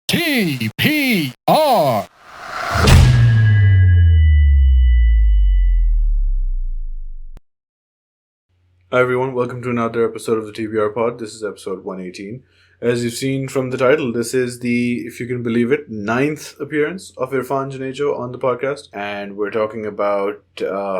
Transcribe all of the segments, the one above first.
TPR. Hi everyone, welcome to another episode of the TBR Pod. This is episode 118. As you've seen from the title, this is the, if you can believe it, ninth appearance of Irfan Janejo on the podcast. And we're talking about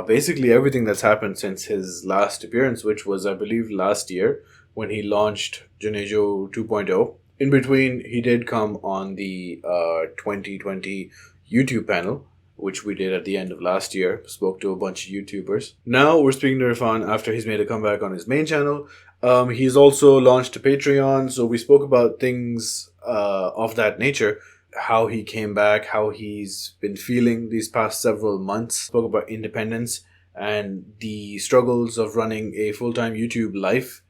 basically everything that's happened since his last appearance, which was, I believe, last year when he launched Janejo 2.0. In between, he did come on the 2020 YouTube panel, which we did at the end of last year. Spoke to a bunch of YouTubers. Now we're speaking to Irfan after he's made a comeback on his main channel. He's also launched a Patreon, so we spoke about things of that nature. How he came back, how he's been feeling these past several months. Spoke about independence and the struggles of running a full time YouTube life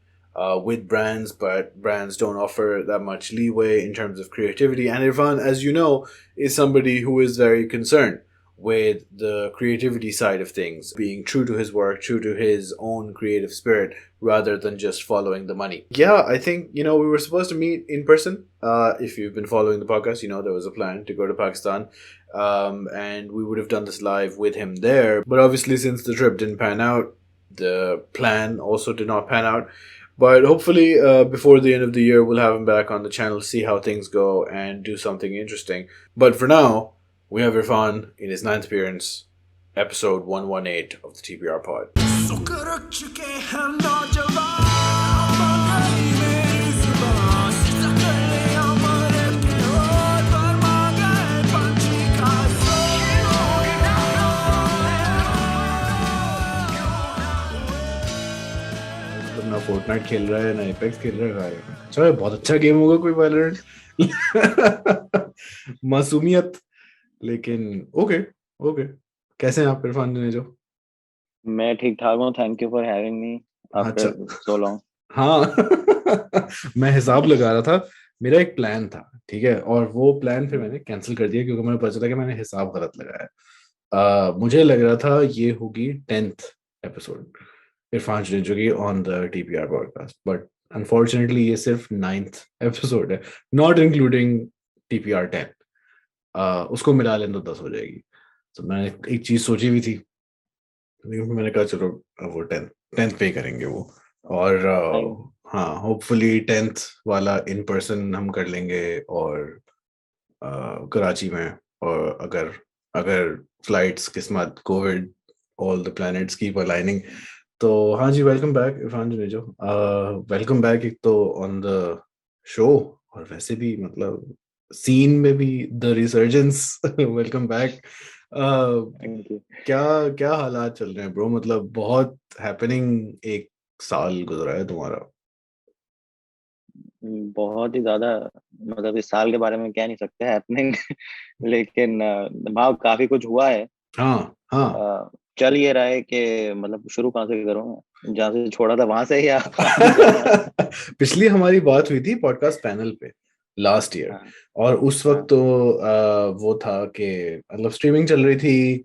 with brands, but brands don't offer that much leeway in terms of creativity. And Irfan, as you know, is somebody who is very concerned with the creativity side of things, being true to his work, true to his own creative spirit, rather than just following the money. Yeah, I think, we were supposed to meet in person. If you've been following the podcast, there was a plan to go to Pakistan. And we would have done this live with him there. But obviously, since the trip didn't pan out, the plan also did not pan out. But hopefully, before the end of the year, we'll have him back on the channel, see how things go, and do something interesting. But for now, we have Irfan in his ninth appearance, episode 118 of the TBR Pod. ना Fortnite खेल रहा है ना apex खेल रहा है चलो बहुत अच्छा गेम होगा कोई वैलोरेंट मासूमियत लेकिन ओके ओके कैसे हैं आप इरफान जनेजो? मैं ठीक ठाक हूँ. Thank you for having me after so long. हाँ मैं हिसाब लगा रहा था. मेरा एक प्लान था, ठीक है, और वो प्लान फिर मैंने कैंसिल कर दिया क्योंकि मुझे पता चला कि मैंने हिसाब गलत लगाया. मुझे लग रहा था ये होगी 10th एपिसोड इरफान जनेजो की on the TPR podcast, but unfortunately ये सिर्फ 9th एपिसोड है, नॉट इंक्लूडिंग टीपीआर 10. उसको मिला लें तो 10 हो जाएगी. तो मैंने एक चीज सोची हुई थी, मैंने कहा चलो वो 10th पे करेंगे वो. और हाँ, होपफुली 10th वाला इन पर्सन हम कर लेंगे और कराची में. और अगर अगर फ्लाइट्स किस्मत Covid all the planets keep aligning तो हाँ जी. Welcome back Irfan Junejo. Welcome back एक तो ऑन द शो और वैसे भी मतलब सीन में भी द रिसर्जेंस. Welcome back. क्या क्या हालात चल रहे हैं ब्रो? मतलब बहुत हैपनिंग एक साल गुजरा है तुम्हारा. बहुत ही ज्यादा. मतलब इस साल के बारे में कह नहीं सकते हैपनिंग लेकिन भाव काफी कुछ हुआ है. हाँ हाँ. चल ये रहा है कि मतलब शुरू कहाँ से करूँ, जहाँ से छोड़ा था वहां से या पिछली हमारी बात हुई थी पॉडकास्ट पैनल पे लास्ट ईयर. हाँ. और उस वक्त तो वो था कि मतलब स्ट्रीमिंग चल रही थी,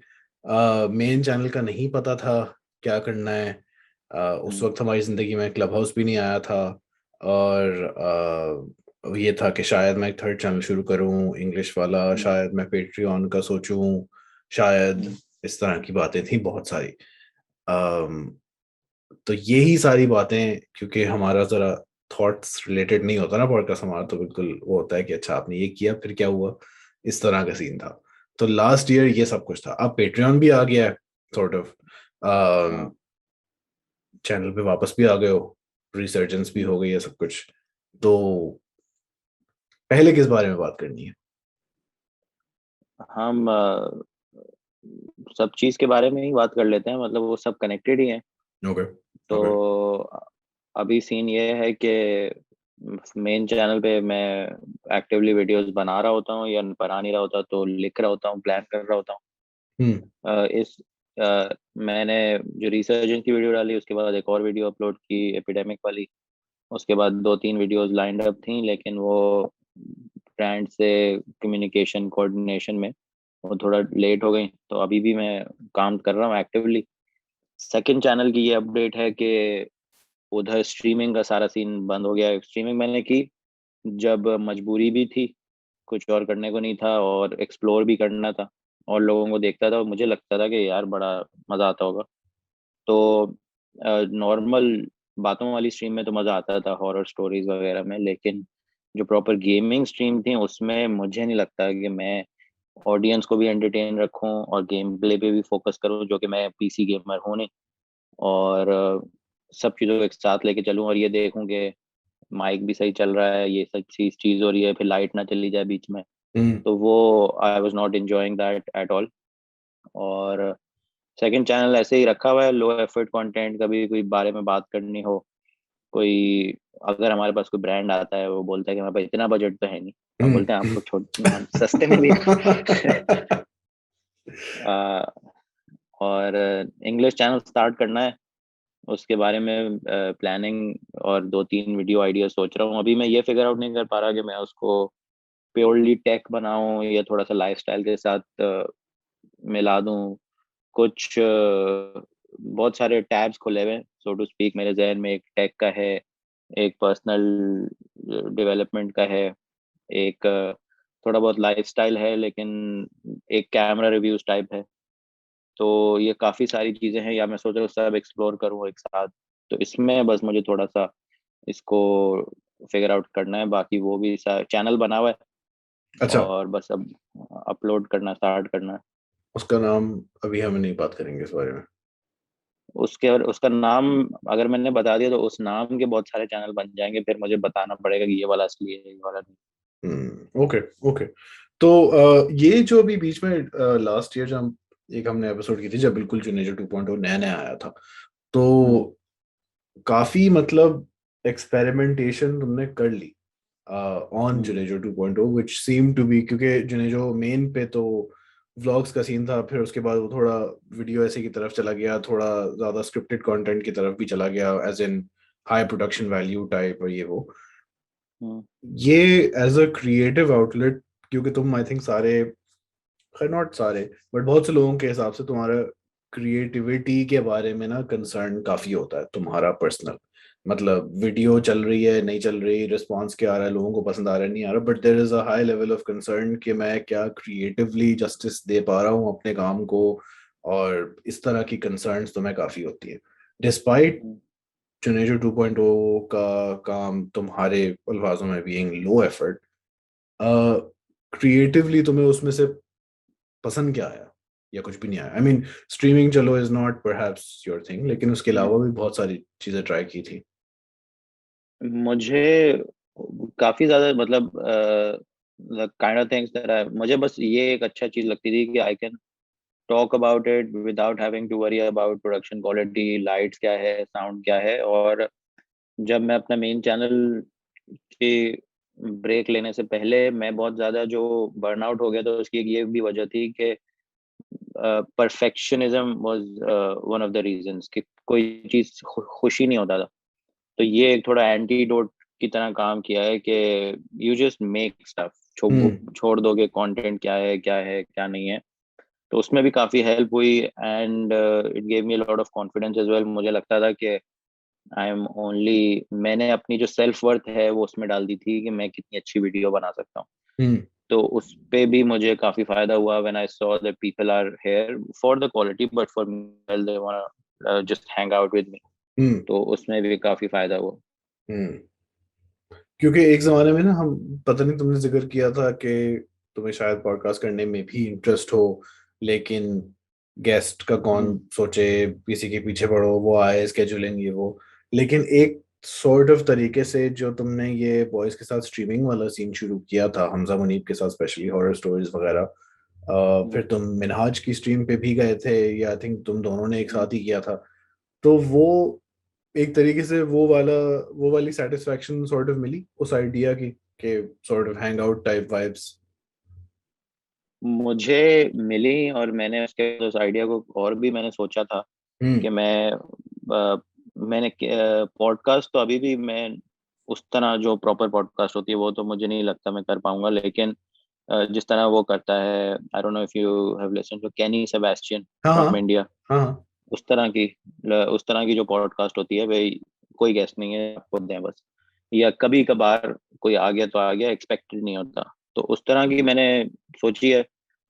मेन चैनल का नहीं पता था क्या करना है. उस वक्त हमारी जिंदगी में क्लब हाउस भी नहीं आया था. और ये था कि शायद मैं एक थर्ड चैनल शुरू करूं इंग्लिश वाला, शायद मैं पेट्रियन का सोचूं, शायद इस तरह की बातें थी बहुत सारी. तो यही सारी बातें, क्योंकि हमारा जरा थॉट्स रिलेटेड नहीं होता ना पॉडकास्ट हमारा, तो बिल्कुल वो होता है कि अच्छा आपने ये किया फिर क्या हुआ, इस तरह का सीन था. तो लास्ट ईयर ये सब कुछ था. अब पेट्रियन भी आ गया है सॉर्ट ऑफ, चैनल पे वापस भी आ गए हो, रिसर्जेंस भी हो गई है सब कुछ. तो पहले किस बारे में बात करनी है? हम सब चीज के बारे में ही बात कर लेते हैं, मतलब वो सब कनेक्टेड ही हैं. ओके. तो अभी सीन ये है कि मेन चैनल पे मैं एक्टिवली वीडियोस बना रहा होता हूँ या बना नहीं रहा होता तो लिख रहा होता हूँ, प्लान कर रहा होता हूँ. इस मैंने जो रिसर्जेंस की वीडियो डाली उसके बाद एक और वीडियो अपलोड की एपिडेमिक वाली. उसके बाद 2-3 वीडियोस लाइंड अप थी, लेकिन वो ब्रांड से कम्युनिकेशन कोऑर्डिनेशन में वो थोड़ा लेट हो गई. तो अभी भी मैं काम कर रहा हूँ एक्टिवली. सेकंड चैनल की ये अपडेट है कि उधर स्ट्रीमिंग का सारा सीन बंद हो गया है. स्ट्रीमिंग मैंने की जब मजबूरी भी थी, कुछ और करने को नहीं था और एक्सप्लोर भी करना था और लोगों को देखता था और मुझे लगता था कि यार बड़ा मज़ा आता होगा। तो नॉर्मल बातों वाली स्ट्रीम में तो मज़ा आता था हॉरर स्टोरीज़ वगैरह में, लेकिन जो प्रॉपर गेमिंग स्ट्रीम थी उसमें मुझे नहीं लगता कि मैं ऑडियंस को भी एंटरटेन रखूँ और गेम प्ले पे भी फ़ोकस करूँ, जो कि मैं पीसी गेमर हूँ नहीं। और सब चीज़ों को एक साथ लेके चलूँ और ये देखूँ कि माइक भी सही चल रहा है, ये सब चीज़ हो रही है, फिर लाइट ना चली जाए बीच में। हम्म। तो वो I was not enjoying that at all. और सेकंड चैनल ऐसे ही रखा हुआ है, लो एफर्ट कंटेंट, कभी कोई बारे में बात करनी हो, कोई अगर हमारे पास कोई ब्रांड आता है, वो बोलता है कि हमारे पास इतना बजट तो है नहीं। हम बोलते हैं हम्म। आपको हम सस्ते में भी अ, और इंग्लिश चैनल स्टार्ट करना है, उसके बारे में प्लानिंग और 2-3 वीडियो आइडिया सोच रहा हूँ। अभी मैं ये फिगर आउट नहीं कर पा रहा कि मैं उसको प्योरली टेक बनाऊँ या थोड़ा-सा लाइफ़स्टाइल के साथ मिला दूँ। कुछ बहुत सारे टैब्स खुले हुए हैं, सो टू स्पीक मेरे ज़हन में। एक टेक का है, एक पर्सनल डेवलपमेंट का है, एक थोड़ा बहुत लाइफ़स्टाइल है, लेकिन एक कैमरा रिव्यूज़ टाइप है। तो ये काफ़ी सारी चीज़ें हैं, या मैं सोच रहा हूँ सब एक्सप्लोर करूँ एक साथ। तो इसमें बस मुझे थोड़ा-सा इसको फ़िगर आउट करना है, बाकी वो भी सा चैनल बना हुआ है अच्छा, और बस अब अपलोड करना स्टार्ट करना है। उसका नाम अभी हम नहीं बात करेंगे इस बारे में। उसके और उसका नाम अगर मैंने बता दिया तो उस नाम के बहुत सारे चैनल बन जाएँगे, फिर मुझे बताना पड़ेगा कि ये वाला असली है, ये वाला नहीं। Okay, okay. तो ये जो अभी बीच में लास्ट ईयर जब हमने एपिसोड की थी, जब बिल्कुल जुनेजो 2.0 नया-नया आया था, हुँ, तो काफ़ी मतलब एक्सपेरिमेंटेशन तुमने कर ली ऑन हुँ, Junejo 2.0 which seem to be, क्योंकि जुनेजो मेन पे तो व्लॉग्स का सीन था, फिर उसके बाद वो थोड़ा वीडियो ऐसे की तरफ चला गया, थोड़ा ज़्यादा स्क्रिप्टेड कंटेंट की तरफ भी चला गया, as in high production value type और ये वो। हुँ, ये एज अ क्रिएटिव आउटलेट, क्योंकि तुम आई थिंक सारे, खैर नॉट सारे, बट बहुत से लोगों के हिसाब से तुम्हारा क्रिएटिविटी के बारे में ना कंसर्न काफी होता है तुम्हारा पर्सनल, मतलब वीडियो चल रही है नहीं चल रही, रिस्पॉन्स क्या आ रहा है, लोगों को पसंद आ रहा है नहीं आ रहा, but there is a high level of concern कि मैं क्या क्रिएटिवली जस्टिस दे पा रहा हूँ अपने काम को, और इस तरह की कंसर्न्स तुम्हें काफी होती है। डिस्पाइट हुँ। जुनेजो 2.0 का काम तुम्हारे अल्फाजों में बीइंग लो एफर्ट, क्रिएटिवली तुम्हें उसमें से पसंद क्या आया, या कुछ भी नहीं आया? आई मीन स्ट्रीमिंग चलो is not perhaps your thing, लेकिन उसके हुँ। अलावा भी बहुत सारी चीजें ट्राई की थी। मुझे काफ़ी ज़्यादा मतलब kind of things that I मुझे बस ये एक अच्छा चीज़ लगती थी कि I can talk about it without having to worry about production quality, lights क्या है, साउंड क्या है। और जब मैं अपना मेन चैनल की ब्रेक लेने से पहले मैं बहुत ज़्यादा जो बर्नआउट हो गया था, उसकी एक ये भी वजह थी कि perfectionism was one of the reasons कि कोई चीज़ खुशी नहीं होता था। तो ये एक थोड़ा एंटीडोट की तरह काम किया है कि यू जस्ट मेक स्टफ, हम्म। छोड़ दोगे कंटेंट क्या है, क्या नहीं है। तो उसमें भी काफ़ी हेल्प हुई and it gave me a lot of confidence as well. मुझे लगता था कि आई एम ओनली मैंने अपनी जो सेल्फ वर्थ है वो उसमें डाल दी थी कि मैं कितनी अच्छी वीडियो बना सकता हूँ। हम्म। तो उस पे भी मुझे काफ़ी फ़ायदा हुआ when I saw that people are here for the quality but for they wanna just hang out with me. Hmm. तो उसमें भी काफ़ी फ़ायदा हुआ। हम्म। क्योंकि एक जमाने में ना हम, पता नहीं तुमने जिक्र किया था कि तुम्हें शायद पॉडकास्ट करने में भी इंटरेस्ट हो, लेकिन गेस्ट का हुँ, कौन सोचे, किसी के पीछे पड़ो, वो आए स्केजुलिंग ये वो, लेकिन एक सॉर्ट ऑफ तरीके से जो तुमने ये बॉयज के साथ स्ट्रीमिंग वाला सीन शुरू किया था हमजा मुनीब के साथ, स्पेशली हॉरर स्टोरीज वगैरह, हुँ, फिर तुम मिनहाज की स्ट्रीम पे भी गए थे, या आई थिंक तुम दोनों ने एक हुँ। साथ ही किया था, तो वो एक तरीके से वो वाली सेटिस्फैक्शन सॉर्ट ऑफ मिली उस आइडिया की, के sort of hang out type vibes. मुझे मिली और मैंने उसके उस आइडिया को और भी मैंने सोचा था हम्म। कि मैंने पॉडकास्ट तो अभी भी मैं उस तरह जो प्रॉपर पॉडकास्ट होती है वो तो मुझे नहीं लगता मैं कर पाऊँगा, लेकिन जिस तरह वो करता है, I don't know if you have listened to Kenny Sebastian हाँ हाँ। From India. हाँ हाँ। उस तरह की जो पॉडकास्ट होती है भई, कोई गेस्ट नहीं है, आप खुद हैं बस। या कभी-कभार कोई आ गया तो आ गया, एक्सपेक्टेड नहीं होता। तो उस तरह की मैंने सोची है,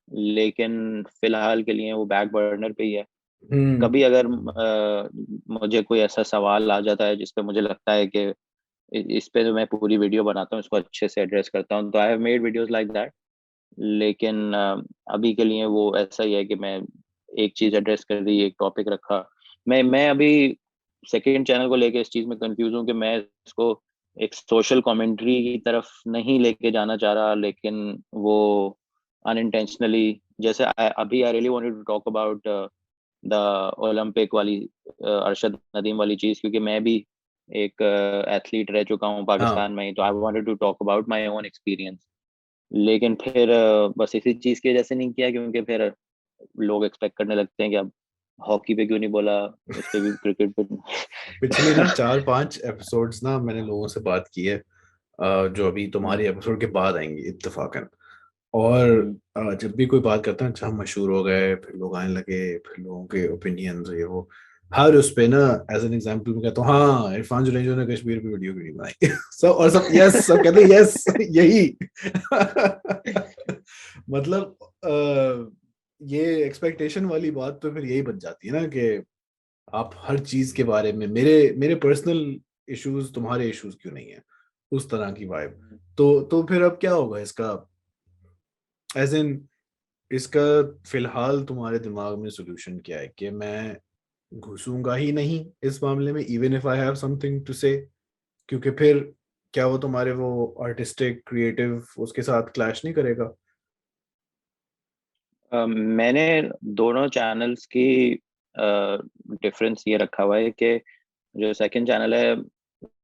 लेकिन फिलहाल के लिए वो बैक बर्नर पे ही है। कभी अगर मुझे कोई ऐसा सवाल आ जाता है जिस पे मुझे लगता है कि इस पे तो मैं पूरी वीडियो बनाता हूँ, इसको अच्छे से एड्रेस करता हूँ, तो I have made videos like that. लेकिन अभी के लिए वो ऐसा ही है कि मैं एक चीज एड्रेस कर दी, एक टॉपिक रखा। मैं अभी सेकंड चैनल को लेके इस चीज में कंफ्यूज हूँ कि मैं इसको एक सोशल कमेंट्री की तरफ नहीं लेके जाना चाह रहा, लेकिन वो अनइंटेंशनली, जैसे अभी I really wanted to talk about the Olympic वाली अरशद नदीम वाली चीज, क्योंकि मैं भी एक एथलीट रह चुका हूँ हाँ, पाकिस्तान में ही, तो I wanted to talk about my own experience. लेकिन फिर बस इसी चीज की वजह से नहीं किया, क्योंकि फिर लोग एक्सपेक्ट करने लगते हैं कि अब हॉकी पे क्यों नहीं बोला, इस पे भी, क्रिकेट पे। पिछले ना 4-5 एपिसोड्स ना मैंने लोगों से बात की है, जो अभी तुम्हारे एपिसोड के बाद आएंगे इत्तेफाकन। और हम्म, जब भी कोई बात करता है, अच्छा हम मशहूर हो गए, फिर लोग आने लगे, फिर लोगों के ओपिनियंस ये वो, हर उस पे ना एज एन एग्जांपल मैं कहता हूँ हाँ इरफान जुनेजो ने कश्मीर पे वीडियो क्यों नहीं बनाई। सब और सब यस, सब कहते हैं यस यही। मतलब ये एक्सपेक्टेशन वाली बात तो फिर यही बन जाती है ना कि आप हर चीज के बारे में, मेरे मेरे पर्सनल इश्यूज तुम्हारे इश्यूज क्यों नहीं है, उस तरह की वाइब। तो फिर अब क्या होगा इसका, एज इन इसका फिलहाल तुम्हारे दिमाग में सोल्यूशन क्या है कि मैं घुसूंगा ही नहीं इस मामले में, even if I have something to say, क्योंकि फिर क्या वो तुम्हारे वो आर्टिस्टिक क्रिएटिव उसके साथ क्लैश नहीं करेगा? मैंने दोनों चैनल्स की डिफरेंस ये रखा हुआ है कि जो सेकंड चैनल है,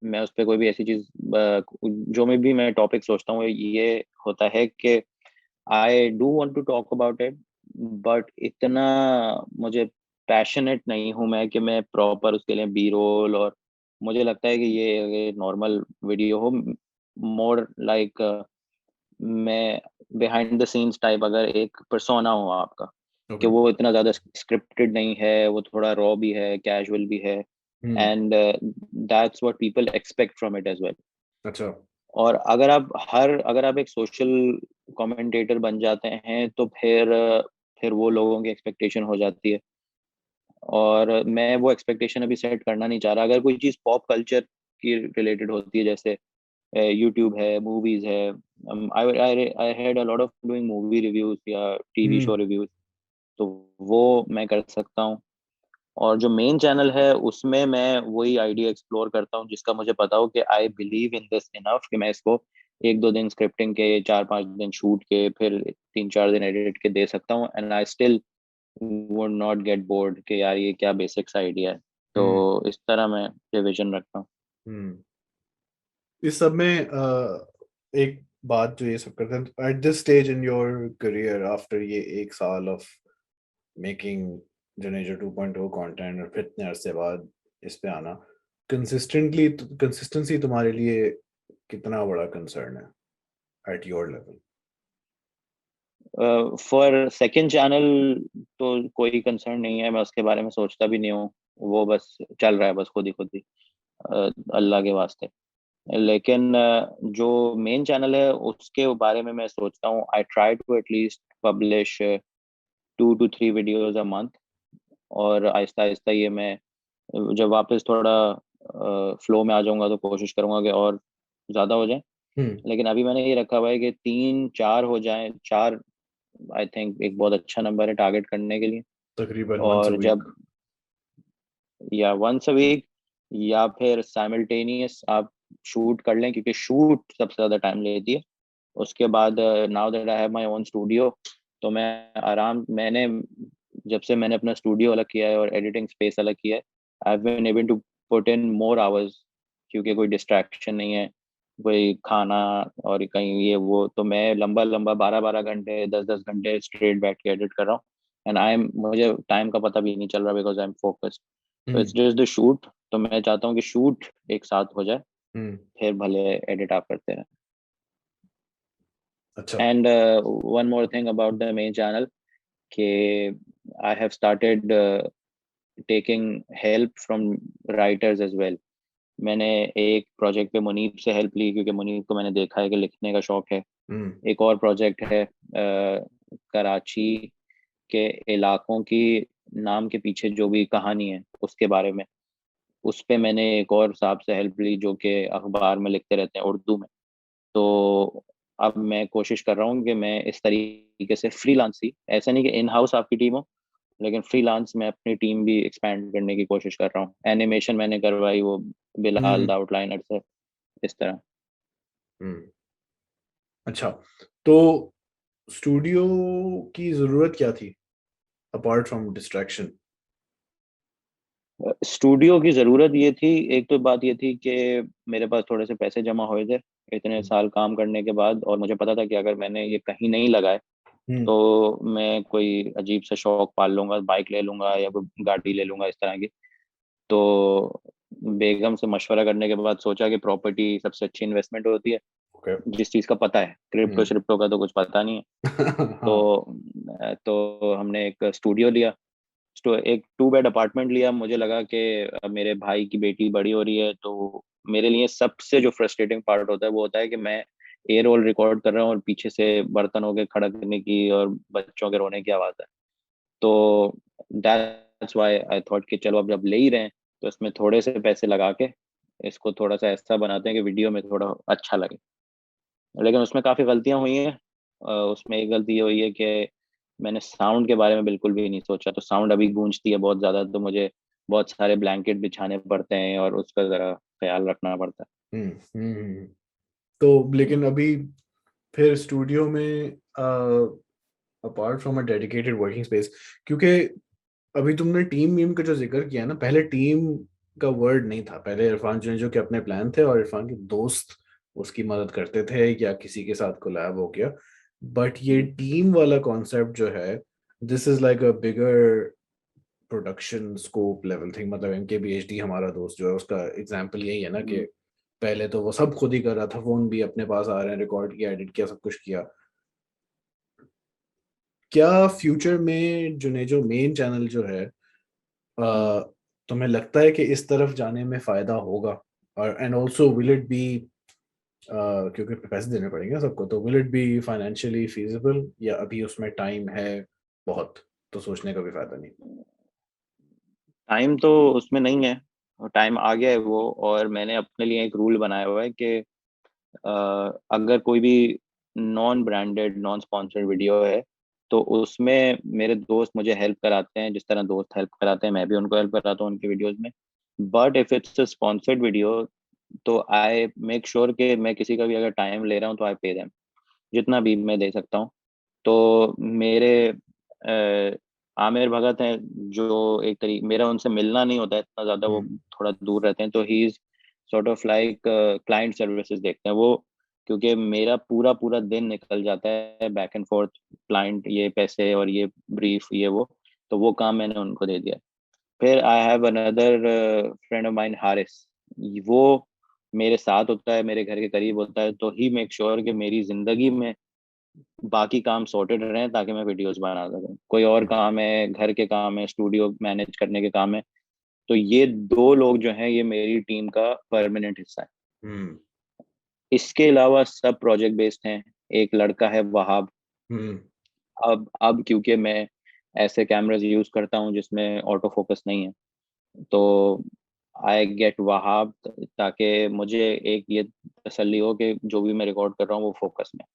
मैं उस पर कोई भी ऐसी चीज, जो मैं टॉपिक सोचता हूँ, ये होता है कि I do want to talk about it, but इतना मुझे पैशनेट नहीं हूँ मैं कि मैं प्रॉपर उसके लिए बी रोल, और मुझे लगता है कि ये नॉर्मल वीडियो हो, मोर लाइक मैं बिहाइंड द सीन्स टाइप, अगर एक पर्सोना हो आपका, कि ओके। वो इतना ज्यादा स्क्रिप्टेड नहीं है, वो थोड़ा रॉ भी है, कैजुअल भी है, hmm. And that's what people expect from it as well. अच्छा। और अगर आप एक सोशल कमेंटेटर बन जाते हैं, तो फिर वो लोगों की एक्सपेक्टेशन हो जाती है, और मैं वो एक्सपेक्टेशन अभी सेट करना नहीं चाह रहा। अगर कोई चीज़ पॉप कल्चर की रिलेटेड होती है, जैसे यूट्यूब है, मूवीज है, I had a lot of doing movie reviews या टीवी शो हम्म। रिव्यूज, तो वो मैं कर सकता हूँ। और जो मेन चैनल है, उसमें मैं वही आइडिया एक्सप्लोर करता हूँ जिसका मुझे पता हो कि I believe in this enough कि मैं इसको 1-2 दिन स्क्रिप्टिंग के, 4-5 दिन शूट के, फिर 3-4 दिन एडिट के दे सकता हूँ, and I still would not get bored कि यार ये क्या बेसिक्स आइडिया है। तो हम्म। इस तरह मैं रिविजन रखता हूँ। हम्म। इस सब में एक बात जो ये सब करते हैं at this stage in your career, after ये 1 साल ऑफ मेकिंग जनेजर 2.0 कंटेंट और फिर इतने अरसे बाद इस पे आना, कंसिस्टेंसी तुम्हारे लिए कितना बड़ा कंसर्न है at your level? For second channel तो कोई कंसर्न नहीं है, मैं उसके बारे में सोचता भी नहीं हूँ, वो बस चल रहा है, बस खुद ही अल्लाह के वास्ते। लेकिन जो मेन चैनल है उसके बारे में मैं सोचता हूँ, I try to at least publish 2 to 3 videos a month, और आहिस्ता आहिस्ता ये मैं जब वापस थोड़ा फ्लो में आ जाऊंगा तो कोशिश करूंगा कि और ज़्यादा हो जाए। हम्म। लेकिन अभी मैंने ये रखा हुआ है कि 3-4 हो जाए, 4 आई थिंक एक बहुत अच्छा नंबर है टारगेट करने के लिए। तकरीबन वंस अ और वीक। जब, या वंस अ वीक, या फिर साइमल्टेनियस आप शूट कर लें, क्योंकि शूट सबसे ज़्यादा टाइम लेती है। उसके बाद now that I have my own studio, तो मैंने जब से मैंने अपना स्टूडियो अलग किया है और एडिटिंग स्पेस अलग किया है, I have been able to put in more hours, क्योंकि कोई डिस्ट्रैक्शन नहीं है, कोई खाना और कहीं ये वो, तो मैं लंबा लंबा 12-12 घंटे, 10-10 घंटे स्ट्रेट बैठ के एडिट कर रहा हूँ, एंड मुझे टाइम का पता भी नहीं चल रहा, बिकॉज आई एम फोकस्ड। तो it's hmm. Just the shoot, तो मैं चाहता हूँ कि शूट एक साथ हो जाए, हम्म। फिर भले एडिट आप करते रहें। अच्छा। And one more thing about the main channel, कि I have started taking help from writers as well. मैंने एक प्रोजेक्ट पे मुनीब से हेल्प ली, क्योंकि मुनीब को मैंने देखा है कि लिखने का शौक है, एक और प्रोजेक्ट है कराची के इलाकों की नाम के पीछे जो भी कहानी है उसके बारे में, उस पे मैंने एक और साहब से हेल्प ली जो कि अखबार में लिखते रहते हैं उर्दू में। तो अब मैं कोशिश कर रहा हूँ कि मैं इस तरीके से फ्रीलांस ही, ऐसा नहीं कि इन हाउस आपकी टीम हो, लेकिन फ्रीलांस में अपनी टीम भी एक्सपेंड करने की कोशिश कर रहा हूँ। एनिमेशन मैंने करवाई वो बिलाल द हम्म। आउटलाइनर से, इस तरह। हम्म। अच्छा, तो स्टूडियो की जरूरत क्या थी अपार्ट फ्रॉम डिस्ट्रैक्शन? स्टूडियो की ज़रूरत ये थी, एक तो बात ये थी कि मेरे पास थोड़े से पैसे जमा हुए थे इतने साल काम करने के बाद, और मुझे पता था कि अगर मैंने ये कहीं नहीं लगाए हम्म। तो मैं कोई अजीब सा शौक पाल लूंगा, बाइक ले लूंगा या कोई गाड़ी ले लूंगा इस तरह की। तो बेगम से मशवरा करने के बाद सोचा कि प्रॉपर्टी सबसे अच्छी इन्वेस्टमेंट होती है, ओके। जिस चीज़ का पता है। क्रिप्टो हम्म। श्रिप्टो का तो कुछ पता नहीं है। हाँ। तो हमने एक स्टूडियो लिया, एक 2 बेड अपार्टमेंट लिया। मुझे लगा कि मेरे भाई की बेटी बड़ी हो रही है, तो मेरे लिए सबसे जो फ्रस्ट्रेटिंग पार्ट होता है वो होता है कि मैं ए रोल रिकॉर्ड कर रहा हूँ और पीछे से बर्तनों के खड़कने की और बच्चों के रोने की आवाज़ है। तो दैट्स व्हाई आई थॉट कि चलो अब जब ले ही रहे हैं तो इसमें थोड़े से पैसे लगा के इसको थोड़ा सा ऐसा बनाते हैं कि वीडियो में थोड़ा अच्छा लगे। लेकिन उसमें काफ़ी गलतियाँ हुई हैं। उसमें एक गलती ये हुई है कि मैंने साउंड के बारे में बिल्कुल भी नहीं सोचा, तो साउंड अभी गूंजती है बहुत ज़्यादा, तो मुझे बहुत सारे ब्लैंकेट बिछाने पड़ते हैं और उसका ज़रा ख्याल रखना पड़ता हम्म। तो है। लेकिन अभी फिर स्टूडियो में apart from a dedicated working space, क्योंकि अभी तुमने टीम वीम का जो जिक्र किया ना, पहले टीम का वर्ड नहीं था। पहले इरफान जुनेजो के अपने प्लान थे और इरफान के दोस्त उसकी मदद करते थे या किसी के साथ कोलैब हो गया। बट ये जी। टीम वाला कॉन्सेप्ट जो है, this is like a bigger production scope level thing. मतलब MKBHD हमारा दोस्त जो है, उसका एग्जाम्पल यही है ना कि हम्म। पहले तो वो सब खुद ही कर रहा था, फोन भी अपने पास आ रहे हैं, रिकॉर्ड किया, एडिट किया, सब कुछ किया। क्या फ्यूचर में जुनेजो मेन चैनल जो है, हम्म। तुम्हें लगता है कि इस तरफ जाने में फायदा होगा? और and also will it be, क्योंकि पैसे देने पड़ेंगे ना सबको, तो will it be financially feasible, या अभी उसमें टाइम है बहुत, तो सोचने का भी फायदा नहीं? टाइम तो उसमें नहीं है, और टाइम आ गया है वो। और मैंने अपने लिए एक रूल बनाया हुआ है कि अगर कोई भी non branded non sponsored video है तो उसमें मेरे दोस्त मुझे हेल्प कराते हैं, जिस तरह दोस्त हेल्प कराते हैं मैं भी उनको हेल्प कराता हूँ उनकी वीडियोस में। But if it's a sponsored video तो आई मेक श्योर कि मैं किसी का भी अगर टाइम ले रहा हूँ तो आई पे देम, जितना भी मैं दे सकता हूँ। तो मेरे आमिर भगत हैं जो एक तरीके, मेरा उनसे मिलना नहीं होता है इतना ज़्यादा, वो हम्म। थोड़ा दूर रहते हैं, तो he is sort of like client services देखते हैं वो। क्योंकि मेरा पूरा पूरा दिन निकल जाता है बैक एंड फोर्थ, क्लाइंट ये पैसे और ये ब्रीफ ये वो, तो वो काम मैंने उनको दे दिया। फिर I have another friend of mine Haris, वो मेरे साथ होता है, मेरे घर के करीब होता है, तो ही मेक श्योर कि मेरी ज़िंदगी में बाकी काम सॉर्टेड रहें ताकि मैं वीडियोस बना सकूं। कोई और काम है, घर के काम है, स्टूडियो मैनेज करने के काम है, तो ये 2 लोग जो हैं ये मेरी टीम का परमानेंट हिस्सा है। हम्म। इसके अलावा सब प्रोजेक्ट बेस्ड हैं। एक लड़का है वहाब। हम्म। अब क्योंकि मैं ऐसे कैमरास यूज करता हूँ जिसमें ऑटो फोकस नहीं है, तो आई गेट वहाब, ताकि मुझे एक ये तसल्ली हो कि जो भी मैं रिकॉर्ड कर रहा हूँ वो फोकस में।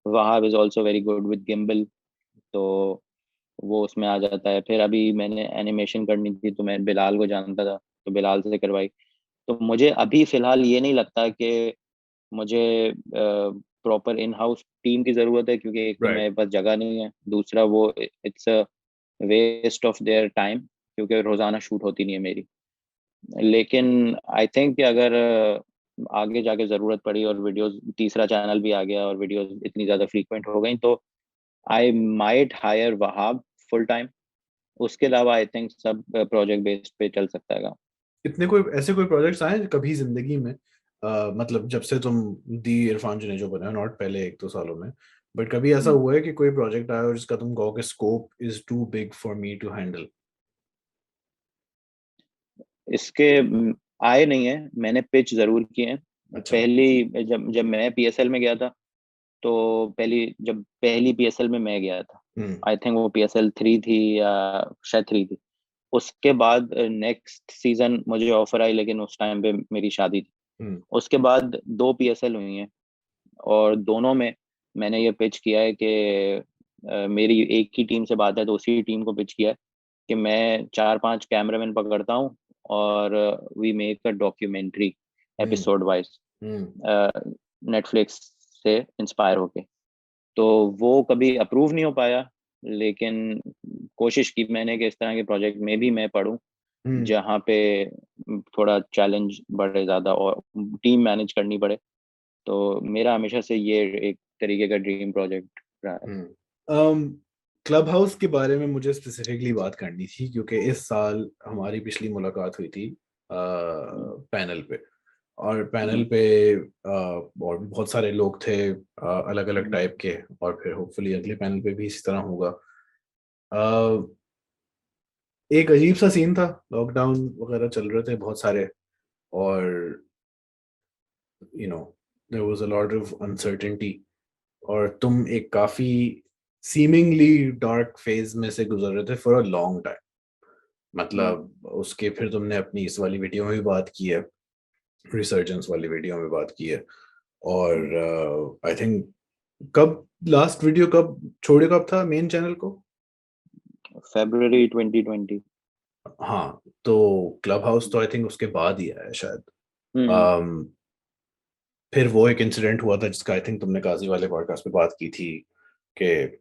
Wahab is also very good with gimbal, तो वो उसमें आ जाता है। फिर अभी मैंने एनिमेशन करनी थी तो मैं बिलाल को जानता था, तो बिलाल से करवाई। तो मुझे अभी फिलहाल ये नहीं लगता कि मुझे प्रॉपर इन हाउस टीम की ज़रूरत है, क्योंकि एक तो राइट। मेरे पास जगह नहीं है, दूसरा वो it's a waste of their time, क्योंकि रोज़ाना शूट होती नहीं है मेरी। लेकिन आई थिंक कि अगर आगे जाके ज़रूरत पड़ी और वीडियोस, तीसरा चैनल भी आ गया और वीडियोस इतनी ज़्यादा फ्रीक्वेंट हो गई, तो I might hire Wahab full time. उसके अलावा आई थिंक सब प्रोजेक्ट बेस्ड पे चल सकता है काम। इतने कोई ऐसे कोई प्रोजेक्ट्स आए कभी जिंदगी में, मतलब जब से तुम दी इरफान जुनेजो बने हो, नॉट पहले 1-2 सालों में, बट कभी ऐसा हम्म। हुआ है कि कोई प्रोजेक्ट आया और जिसका तुम कहो कि scope is too big for me to handle? इसके आए नहीं है, मैंने पिच जरूर किए हैं। अच्छा। पहली जब जब मैं PSL में गया था तो जब पहली PSL में मैं गया था, आई थिंक वो PSL 3 थी या शायद 3 थी। उसके बाद नेक्स्ट सीजन मुझे ऑफर आई, लेकिन उस टाइम पे मेरी शादी थी। उसके बाद 2 PSL हुई हैं, और दोनों में मैंने ये पिच किया है कि मेरी एक ही टीम से बात है तो उसी टीम को पिच किया है कि मैं 4-5 कैमरामैन पकड़ता हूँ और we make a documentary episode wise, Netflix से इंस्पायर होके। तो वो कभी अप्रूव नहीं हो पाया, लेकिन कोशिश की मैंने कि इस तरह के प्रोजेक्ट में भी मैं पढूं जहाँ पे थोड़ा चैलेंज बढ़े ज़्यादा और टीम मैनेज करनी पड़े। तो मेरा हमेशा से ये एक तरीके का ड्रीम प्रोजेक्ट रहा है। क्लब हाउस के बारे में मुझे स्पेसिफिकली बात करनी थी क्योंकि इस साल हमारी पिछली मुलाकात हुई थी पैनल पे, और पैनल पे और भी बहुत सारे लोग थे अलग अलग टाइप के, और फिर होपफुली अगले पैनल पे भी इसी तरह होगा। एक अजीब सा सीन था, लॉकडाउन वगैरह चल रहे थे बहुत सारे, और there was a lot of uncertainty, और तुम एक काफी सीमिंगली डार्क फेज में से गुजर रहे थे फॉर अ लॉन्ग टाइम। मतलब उसके फिर तुमने अपनी इस वाली वीडियो में भी बात की है, रिसर्जेंस वाली वीडियो में बात की है, और आई थिंक कब लास्ट वीडियो कब छोड़े कब था मेन चैनल को? February 2020। हाँ, तो क्लब हाउस तो आई थिंक उसके बाद ही आया शायद। फिर वो एक इंसिडेंट हुआ था जिसका आई थिंक तुमने काजी वाले पॉडकास्ट पे बात की थी कि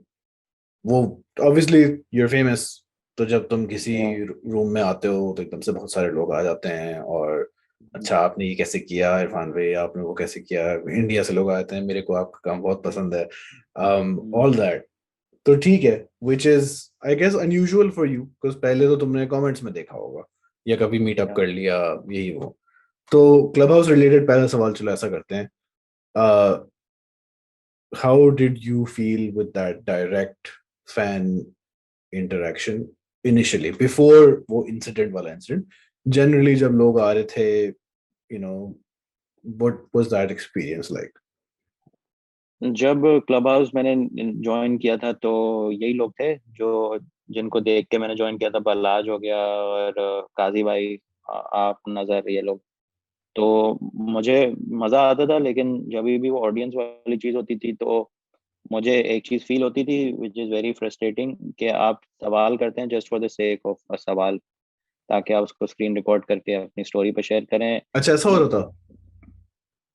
वो ऑब्वियसली यूर फेमस, तो जब तुम किसी रूम में आते हो तो एकदम से बहुत सारे लोग आ जाते हैं, और अच्छा आपने ये कैसे किया इरफान भाई, आपने वो कैसे किया, इंडिया से लोग आते हैं, मेरे को आपका काम बहुत पसंद है, ऑल दैट। तो ठीक है, which is I guess unusual for you, because पहले तो तुमने कमेंट्स में देखा होगा या कभी मीटअप कर लिया, यही वो। तो क्लब हाउस रिलेटेड पहला सवाल चलो ऐसा करते हैं, how did you feel with that direct fan interaction initially before वो incident वाला incident? Generally जब लोग आ रहे थे, you know, what was that experience like? जब क्लब हाउस मैंने ज्वाइन किया था तो यही लोग थे जो जिनको देख के मैंने ज्वाइन किया था। बल्लाज हो गया और काजी भाई, आप, नजर, ये लोग। तो मुझे मजा आता था, लेकिन जब भी वो ऑडियंस वाली चीज होती थी तो मुझे एक चीज फील होती थी विच इज वेरी फ्रस्ट्रेटिंग, कि आप सवाल करते हैं just for the sake of a सवाल, ताकि आप उसको स्क्रीन रिकॉर्ड करके अपनी स्टोरी पे शेयर करें। अच्छा, ऐसा हो रहा था?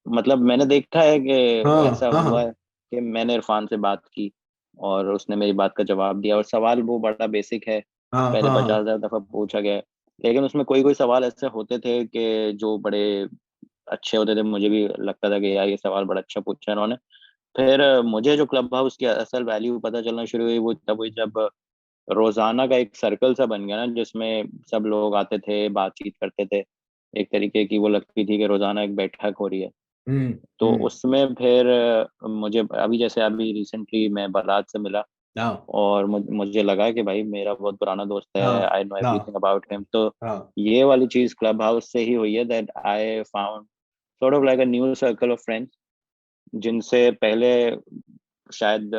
मतलब मैंने देखा है कि हाँ ऐसा हाँ हुआ हाँ है कि मैंने इरफान से बात की और उसने मेरी बात का जवाब दिया, और सवाल वो बड़ा बेसिक है, हाँ पहले हाँ 50,000 दफा पूछा गया है, लेकिन उसमें कोई कोई सवाल ऐसे होते थे कि जो बड़े अच्छे होते थे। मुझे भी लगता था कि यार ये सवाल बड़ा अच्छा पूछा है इन्होंने। फिर मुझे जो क्लब हाउस की असल वैल्यू पता चलना शुरू हुई वो तब हुई जब रोजाना का एक सर्कल सा बन गया ना, जिसमें सब लोग आते थे, बातचीत करते थे। एक तरीके की वो लगती थी कि रोजाना एक बैठक हो रही है। हम्म तो हम्म उसमें फिर मुझे अभी जैसे अभी रिसेंटली मैं बारात से मिला, हाँ और मुझे लगा कि भाई मेरा बहुत पुराना दोस्त है, हाँ आई नो हाँ एवरीथिंग अबाउट हिम। तो हाँ ये वाली चीज क्लब हाउस से ही हुई है, that I found sort of like a new circle of friends, जिनसे पहले शायद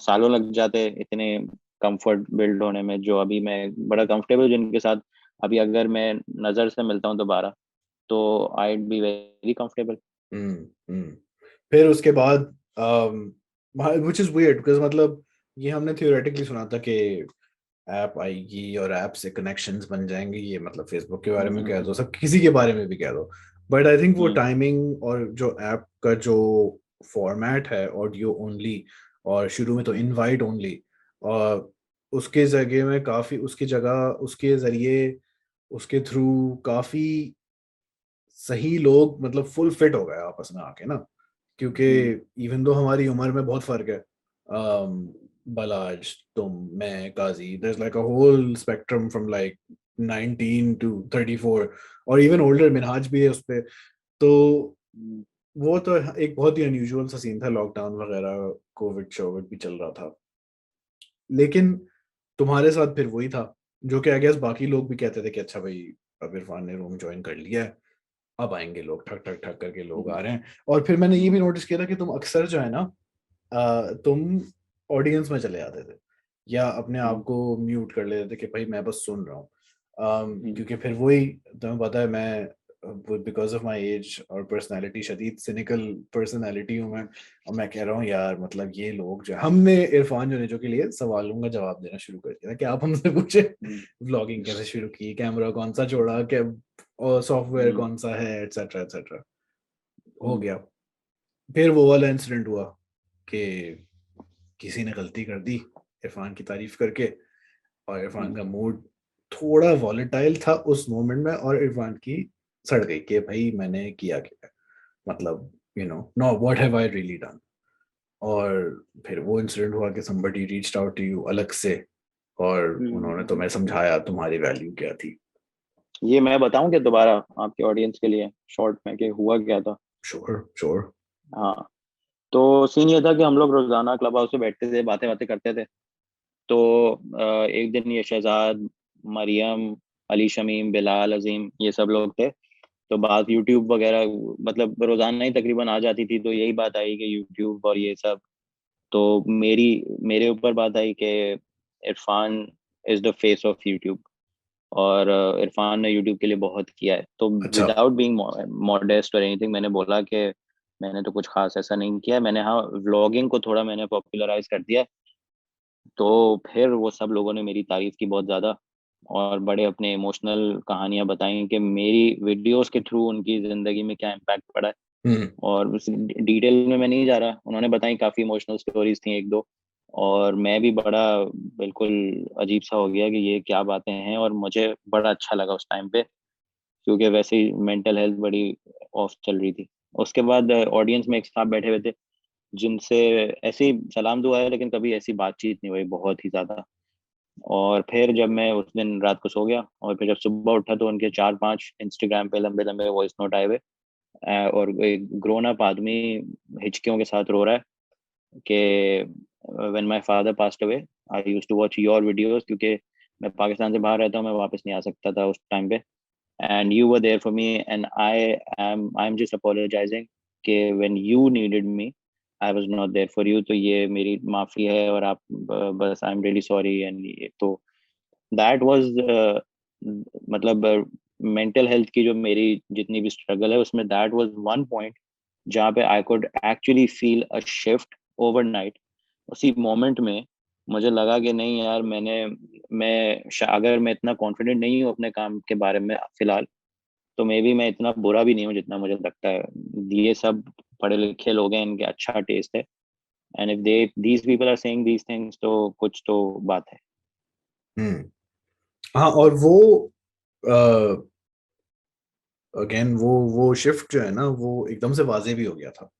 सालों लग जाते इतने कंफर्ट बिल्ड होने में, जो अभी मैं बड़ा कंफर्टेबल जिनके साथ अभी अगर मैं नज़र से मिलता हूँ दोबारा तो आई बी वेरी कंफर्टेबल। हम्म हम्म फिर उसके बाद विच इज वियर्ड बिकॉज मतलब ये हमने थियोरेटिकली सुना था कि ऐप आएगी और ऐप से कनेक्शंस बन जाएंगे, ये मतलब फेसबुक के बारे में कह दो, सब किसी के बारे में भी कह दो, बट आई थिंक वो टाइमिंग और जो ऐप का जो फॉर्मेट है ऑडियो ओनली, और शुरू में तो इनवाइट ओनली, और उसके जगह में काफी उसकी जगह उसके जरिए उसके थ्रू काफी सही लोग मतलब फुल फिट हो गए आपस में आके ना, क्योंकि इवन दो हमारी उम्र में बहुत फर्क है, बलाज, तुम, मैं, Kazi, there is like a whole spectrum from like 19 to 34, और इवन ओल्डर मिनहाज भी है उस पे। तो वो तो एक बहुत ही अनयूजुअल सा सीन था, लॉकडाउन वगैरह, कोविड शोविड भी चल रहा था, लेकिन तुम्हारे साथ फिर वही था जो कि आई गेस बाकी लोग भी कहते थे कि अच्छा भाई अब इरफान ने रूम ज्वाइन कर लिया है, अब आएंगे लोग, ठक ठक ठक करके लोग आ रहे हैं। और फिर मैंने ये भी नोटिस किया था कि तुम अक्सर जो है ना तुम ऑडियंस में चले जाते थे या अपने आप हम्म, को म्यूट कर लेते थे कि भाई मैं बस सुन रहा हूँ। हम्म, क्योंकि फिर वही, तुम्हें पता है मैं बिकॉज ऑफ माई एज और पर्सनैलिटी, शदीद सिनिकल पर्सनैलिटी हूँ मैं। और मैं कह रहा हूँ यार, मतलब ये लोग जो हमने इरफान जुनेजो के लिए सवालों का जवाब देना शुरू कर दिया था कि आप हमसे पूछे हम्म, व्लॉगिंग कैसे शुरू की, कैमरा कौन सा जोड़ा, क्या सॉफ्टवेयर हम्म, कौन सा है, एटसेट्रा एटसेट्रा। हो हम्म, गया। फिर वो वाला इंसिडेंट हुआ कि किसी ने गलती कर दी इरफान की तारीफ करके, और इरफान हम्म, का मूड थोड़ा वॉलेटाइल था उस मोमेंट में, और इरफान की सड़ गई कि भाई मैंने किया क्या, मतलब know what have I really done. और फिर वो इंसिडेंट हुआ कि somebody reached out to you अलग से, और उन्होंने हम्म। तुम्हें समझाया तुम्हारी वैल्यू क्या थी। ये मैं बताऊं क्या दोबारा आपके ऑडियंस के लिए शॉर्ट में कि हुआ क्या था? Sure sure. हाँ, तो सीन ये था कि हम लोग रोजाना क्लब हाउस में बैठते थे, बातें बातें करते थे। तो एक दिन ये शहजाद, मरियम, अली शमीम, बिलाल, अजीम, ये सब लोग थे। तो बात यूट्यूब वगैरह, मतलब रोजाना ही तकरीबन आ जाती थी। तो यही बात आई कि यूट्यूब और ये सब। तो मेरे ऊपर बात आई कि Irfan is the face of YouTube, और इरफान ने यूट्यूब के लिए बहुत किया है। तो अच्छा। विदाउट बीइंग मॉडेस्ट और एनीथिंग, मैंने बोला कि मैंने तो कुछ खास ऐसा नहीं किया। मैंने, हाँ, व्लॉगिंग को थोड़ा मैंने पॉपुलराइज कर दिया। तो फिर वो सब लोगों ने मेरी तारीफ की बहुत ज़्यादा, और बड़े अपने इमोशनल कहानियां बताई कि मेरी वीडियोस के थ्रू उनकी ज़िंदगी में क्या इम्पैक्ट पड़ा है। हम्म। और उस डिटेल में मैं नहीं जा रहा, उन्होंने बताई, काफ़ी इमोशनल स्टोरीज थी एक दो। और मैं भी बड़ा बिल्कुल अजीब सा हो गया कि ये क्या बातें हैं, और मुझे बड़ा अच्छा लगा उस टाइम पे, क्योंकि वैसे ही मेंटल हेल्थ बड़ी ऑफ चल रही थी। उसके बाद ऑडियंस में एक साथ बैठे हुए थे जिनसे ऐसे ही सलाम दुआ है, लेकिन कभी ऐसी बातचीत नहीं हुई बहुत ही ज़्यादा। और फिर जब मैं उस दिन रात को सो गया, और फिर जब सुबह उठा, तो उनके 4-5 इंस्टाग्राम पे लंबे लंबे वॉइस नोट आए हुए। और एक ग्रोन अप आदमी हिचकियों के साथ रो रहा है कि when my father passed away, I used to watch your videos, क्योंकि मैं पाकिस्तान से बाहर रहता हूँ, मैं वापस नहीं आ सकता था उस टाइम पे। And you were there for me, and I am just apologising कि when you needed me, I was not there for you. तो ये मेरी माफी है, और आप बस, I am really sorry. And तो दैट वाज, मतलब मेंटल हेल्थ की जो मेरी जितनी भी स्ट्रगल है, उसमें दैट वाज वन पॉइंट जहाँ पे I could actually feel a shift overnight. उसी मोमेंट में मुझे लगा कि नहीं यार, अगर मैं इतना कॉन्फिडेंट नहीं हूँ अपने काम के बारे में फिलहाल, तो मे बी मैं इतना बुरा भी नहीं हूँ जितना मुझे लगता है। ये सब पढ़े लिखे लोग हैं, इनके अच्छा टेस्ट है। And if they these people are saying these things, तो कुछ तो बात है। हम्म। हाँ, और वो अगेन वो शिफ्ट जो है ना, वो एकदम से वाजे भी हो गया था।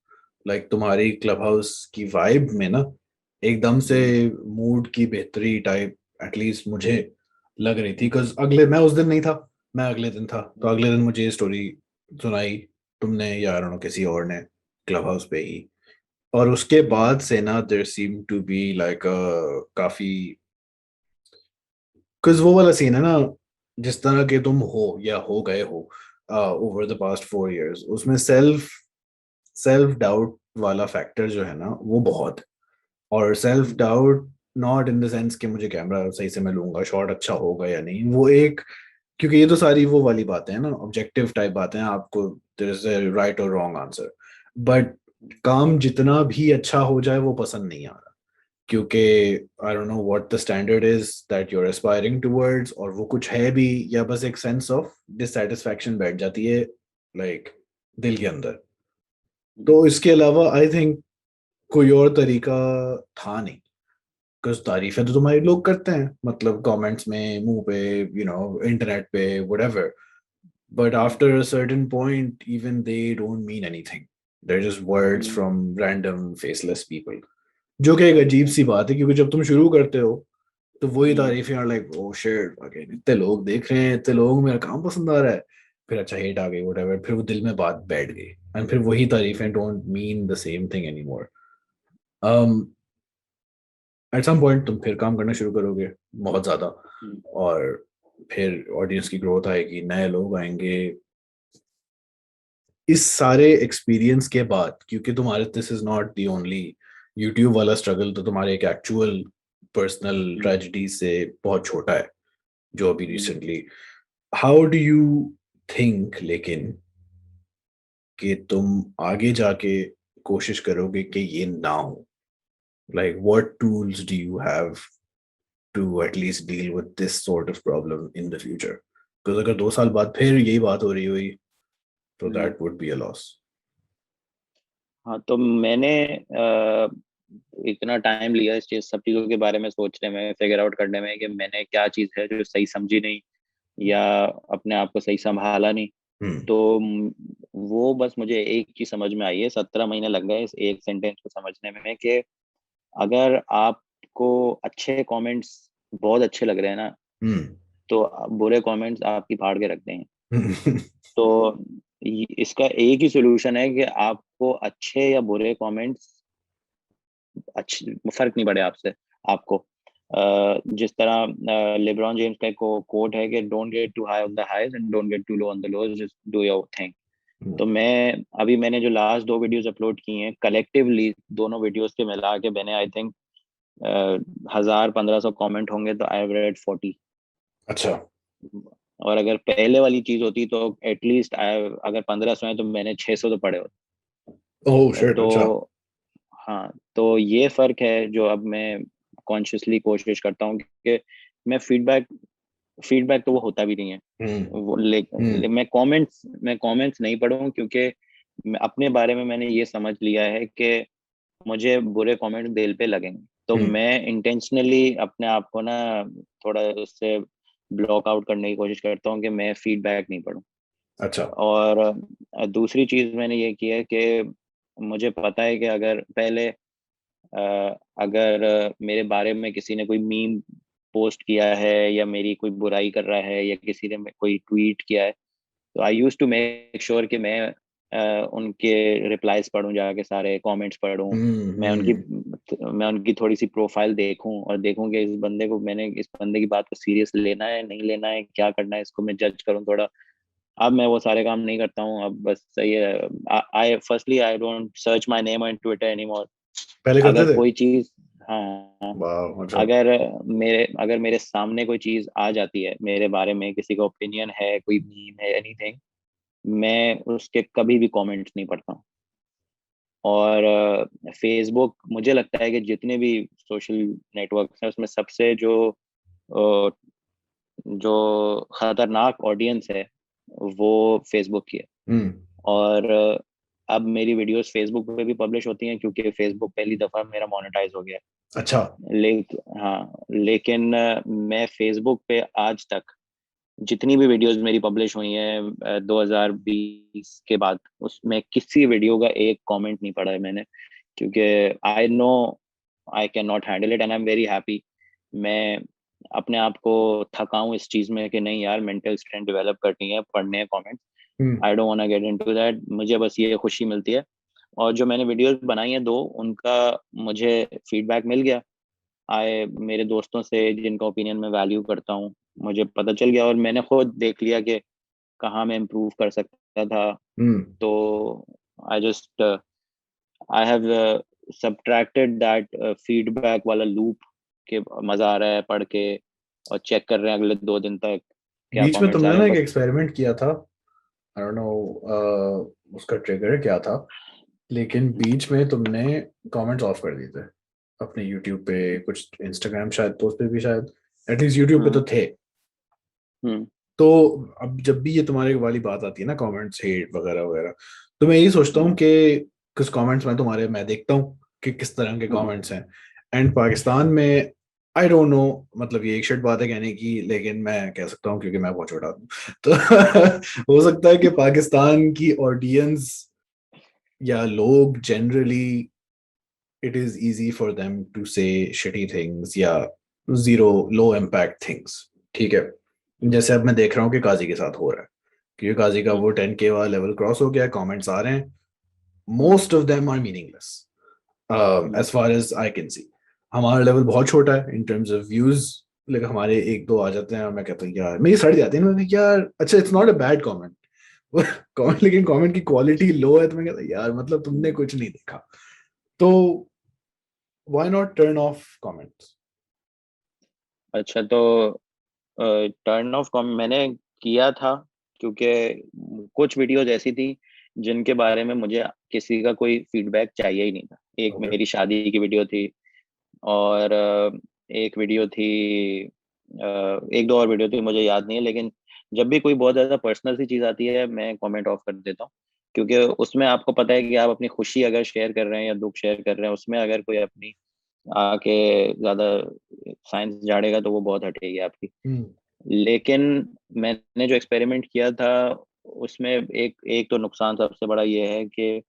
लाइक तुम्हारी क्लब हाउस की वाइब में ना एकदम से हम्म, मूड की बेहतरी टाइप एटलीस्ट मुझे लग रही थी। बिकॉज अगले, मैं उस दिन नहीं था, मैं अगले दिन था, तो अगले दिन मुझे ये स्टोरी सुनाई तुमने या I don't know, किसी और ने क्लब हाउस पे ही। और उसके हम्म, बाद से ना there seem to be like काफी, बिकॉज वो वाला सीन है ना, जिस तरह के तुम हो या हो गए हो ओवर द पास्ट 4 years, उसमें सेल्फ सेल्फ डाउट वाला फैक्टर जो है ना वो बहुत है। और self hmm, doubt not in the sense कि मुझे कैमरा सही से मैं लूंगा, शॉट अच्छा होगा या नहीं, वो एक, क्योंकि ये तो सारी वो वाली बातें हैं ना, ऑब्जेक्टिव टाइप बातें हैं, आपको देयर इज अ राइट और रॉन्ग आंसर। बट काम जितना भी अच्छा हो जाए वो पसंद नहीं आ रहा, क्योंकि I don't know what the standard is that you are aspiring towards, और वो कुछ है भी या बस एक सेंस ऑफ डिससेटिस्फैक्शन बैठ जाती है लाइक दिल के अंदर। हम्म, तो इसके अलावा आई थिंक कोई और तरीका था नहीं। बिकॉज तारीफें तो तुम्हारे लोग करते हैं, मतलब कमेंट्स में, मुंह पे, इंटरनेट पे, whatever, but hmm, after a certain point even they don't mean anything. They're just words hmm, from random faceless people, जो कि एक अजीब सी हम्म, बात है, क्योंकि जब तुम शुरू करते हो तो वही हम्म, तारीफें are like oh shit, again इतने लोग देख रहे हैं, इतने लोगों को मेरा काम पसंद आ रहा है। फिर अच्छा हेट आ गई, whatever, फिर वो दिल में बात बैठ गई, एंड फिर वही तारीफें don't mean the same thing any more. At some point तुम फिर काम करना शुरू करोगे बहुत ज्यादा, हम्म, और फिर ऑडियंस की ग्रोथ आएगी, नए लोग आएंगे। इस सारे एक्सपीरियंस के बाद, क्योंकि तुम्हारे this is not the only YouTube वाला स्ट्रगल तो तुम्हारे एक एक्चुअल पर्सनल ट्रेजेडी से बहुत छोटा है जो अभी recently. How do you think लेकिन कि तुम आगे जाके कोशिश करोगे कि ये ना हो? Like what tools do you have to at least deal with this sort of problem in the future? Because अगर 2 साल बाद फिर यही बात हो रही हुई तो that would be a loss. हाँ, तो मैंने इतना टाइम लिया इस चीज सब चीजों के बारे में सोचने में, फिगर आउट करने में कि मैंने क्या चीज है जो सही समझी नहीं या अपने आप को सही संभाला नहीं। हम्म। तो वो बस मुझे एक चीज समझ में आई है, 17 महीने लग गए इस एक सेंटेंस को समझने में कि अगर आपको अच्छे कमेंट्स बहुत अच्छे लग रहे हैं ना, हम्म। तो बुरे कमेंट्स आपकी फाड़ के रख देंगे। हम्म। तो इसका एक ही सोल्यूशन है कि आपको अच्छे या बुरे कमेंट्स, अच्छे फर्क नहीं पड़े आपसे आपको। जिस तरह लेब्रॉन जेम्स का एक कोट है कि don't get too high on the highs and don't get too low on the lows, just do your thing. तो मैंने जो लास्ट 2 वीडियोस अपलोड की हैं कलेक्टिवली, दोनों वीडियोस के मिला के मैंने आई थिंक 1000-1500 कमेंट होंगे, तो आई हैव रेड 40। अच्छा। और अगर पहले वाली चीज होती तो एटलीस्ट अगर 1500 है तो मैंने 600 तो पढ़े ओह होते। शिट, अच्छा। तो हाँ, तो ये फर्क है जो अब मैं कॉन्शियसली कोशिश करता हूँ कि मैं फीडबैक फीडबैक तो वो होता भी नहीं है। हम्म। वो हम्म। मैं कमेंट्स नहीं पढ़ूँ, क्योंकि अपने बारे में मैंने ये समझ लिया है कि मुझे बुरे कमेंट दिल पे लगेंगे, तो हम्म। मैं इंटेंशनली अपने आप को ना थोड़ा उससे ब्लॉक आउट करने की कोशिश करता हूँ कि मैं फीडबैक नहीं पढूं। अच्छा। और दूसरी चीज मैंने ये की है कि मुझे पता है कि अगर पहले अगर मेरे बारे में किसी ने कोई मीम पोस्ट किया है या मेरी कोई बुराई कर रहा है या किसी ने कोई ट्वीट किया है, तो आई यूज टू मेक श्योर कि मैं उनके रिप्लाईज पढूं, जाके सारे कमेंट्स पढूं। हम्म। मैं उनकी थोड़ी सी प्रोफाइल देखूं और देखूं कि इस बंदे की बात को सीरियस लेना है नहीं लेना है, क्या करना है, इसको मैं जज करूं थोड़ा। अब मैं वो सारे काम नहीं करता हूँ, अब बस सही है। I firstly I don't search my name on Twitter anymore. पहले अगर करते थे। कोई चीज, हाँ, वाह, अच्छा। अगर मेरे सामने कोई चीज आ जाती है मेरे बारे में, किसी का ओपिनियन है, कोई मीम है, एनीथिंग, मैं उसके कभी भी कमेंट्स नहीं पढ़ता हूँ। और फेसबुक, मुझे लगता है कि जितने भी सोशल नेटवर्क्स हैं उसमें सबसे अ, जो खतरनाक ऑडियंस है वो फेसबुक की है। हम्म। और अब मेरी वीडियोस फेसबुक पे भी पब्लिश होती हैं क्योंकि फेसबुक पहली दफा मेरा मोनेटाइज हो गया अच्छा। है। हाँ, लेकिन मैं फेसबुक पे आज तक जितनी भी वीडियोस मेरी पब्लिश हुई हैं 2020 के बाद, उसमें किसी वीडियो का एक कमेंट नहीं पढ़ा है मैंने, क्योंकि I know I can not handle it and I am very happy. मैं अपने आप को थकाऊं इस चीज में कि नहीं यार, मेंटल स्ट्रेंथ डेवलप करनी है, पढ़ने हैं comments. Hmm. I don't want get into that, मुझे बस ये खुशी मिलती है। और जो मैंने वीडियोस बनाई हैं 2, उनका मुझे फीडबैक मिल गया। आए मेरे दोस्तों से जिनका ओपिनियन मैं वैल्यू करता हूँ, मुझे पता चल गया और मैंने खुद देख लिया कि कहाँ मैं इम्प्रूव कर सकता था। हम्म। तो I just I have subtracted that feedback वाला लूप, के मजा आ रहा है पढ़ के और चेक कर रहे हैं अगले 2 दिन तक क्या बीच में कमेंट्स आ तुमने रहे ना हैं एक बस। एक्सपेरिमेंट किया था। आई डोंट नो उसका ट्रिगर क्या था, लेकिन बीच में तुमने कमेंट्स ऑफ कर दिए थे अपने यूट्यूब पे, कुछ इंस्टाग्राम शायद पोस्ट पे भी, शायद एटलीस्ट यूट्यूब पे तो हम्म। थे। हम्म। तो अब जब भी ये तुम्हारे वाली बात आती है ना, कमेंट्स हेट वगैरह वगैरह, तो मैं यही सोचता हूँ हम्म। कि कुछ कमेंट्स मैं देखता हूँ कि किस तरह के हम्म। कमेंट्स हैं। एंड पाकिस्तान में आई डोंट नो, मतलब ये एक शिट बात है कहने की, लेकिन मैं कह सकता हूँ क्योंकि मैं बहुत छोटा हूँ तो हो सकता है कि पाकिस्तान की ऑडियंस या लोग generally, it is easy for them to say shitty things या जीरो लो इम्पैक्ट थिंग्स। ठीक है, जैसे अब मैं देख रहा हूँ कि काजी के साथ हो रहा है, क्योंकि काजी का हम्म। वो 10K वाला लेवल क्रॉस हो गया, कमेंट्स आ रहे हैं, hmm. Most of them are meaningless hmm. As far as I can see. हमारा लेवल बहुत छोटा है इन टर्म्स ऑफ व्यूज, लेकिन हमारे 1-2 आ जाते हैं और मैं कहता हूँ यार, मेरी सड़ जाती है ना, मैं यार अच्छा it's not a bad comment comment, लेकिन कमेंट की क्वालिटी लो है तो मैं कहता हूँ यार मतलब तुमने कुछ नहीं देखा। तो why not turn off comments? अच्छा, तो टर्न ऑफ कॉम मैंने किया था, क्योंकि कुछ वीडियोज ऐसी थी जिनके बारे में मुझे किसी का कोई फीडबैक चाहिए ही नहीं था। एक Okay. मेरी शादी की वीडियो थी, और एक वीडियो थी, एक दो और वीडियो थी, मुझे याद नहीं है। लेकिन जब भी कोई बहुत ज़्यादा पर्सनल सी चीज़ आती है, मैं कमेंट ऑफ कर देता हूँ, क्योंकि उसमें आपको पता है कि आप अपनी खुशी अगर शेयर कर रहे हैं या दुख शेयर कर रहे हैं, उसमें अगर कोई अपनी आके ज़्यादा साइंस झाड़ेगा तो वो बहुत हटेगी आपकी। लेकिन मैंने जो एक्सपेरिमेंट किया था, उसमें एक एक तो नुकसान सबसे बड़ा ये है कि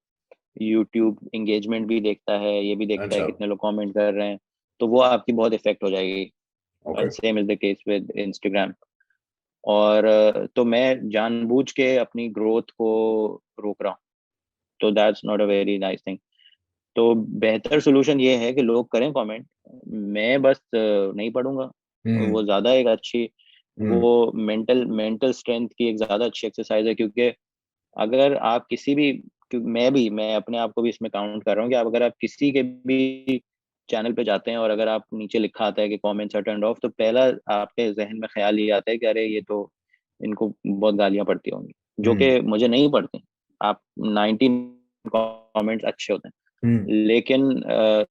यूट्यूब एंगेजमेंट भी देखता है, ये भी देखता है अच्छा. कितने लोग कमेंट कर रहे हैं, तो वो आपकी बहुत इफेक्ट हो जाएगी। Okay. Same is the case with Instagram. और तो मैं जानबूझ के अपनी ग्रोथ को रोक रहा हूँ, तो that's not a very nice thing. तो बेहतर सोल्यूशन ये है कि लोग करें कमेंट, मैं बस नहीं पढ़ूंगा। हम्म. वो ज़्यादा एक अच्छी, हम्म. वो मेंटल मेंटल स्ट्रेंथ की एक ज़्यादा अच्छी एक्सरसाइज है, क्योंकि अगर आप किसी भी, मैं अपने आप को भी इसमें काउंट कर रहा हूँ कि आप अगर आप किसी के भी चैनल पे जाते हैं और अगर आप नीचे लिखा आता है कि कमेंट्स आर टर्न्ड ऑफ, तो पहला आपके जहन में ख्याल ये आता है कि अरे ये तो इनको बहुत गालियां पड़ती होंगी, जो हम्म. कि मुझे नहीं पड़ती। आप 19 कमेंट्स अच्छे होते हम्म. हैं, लेकिन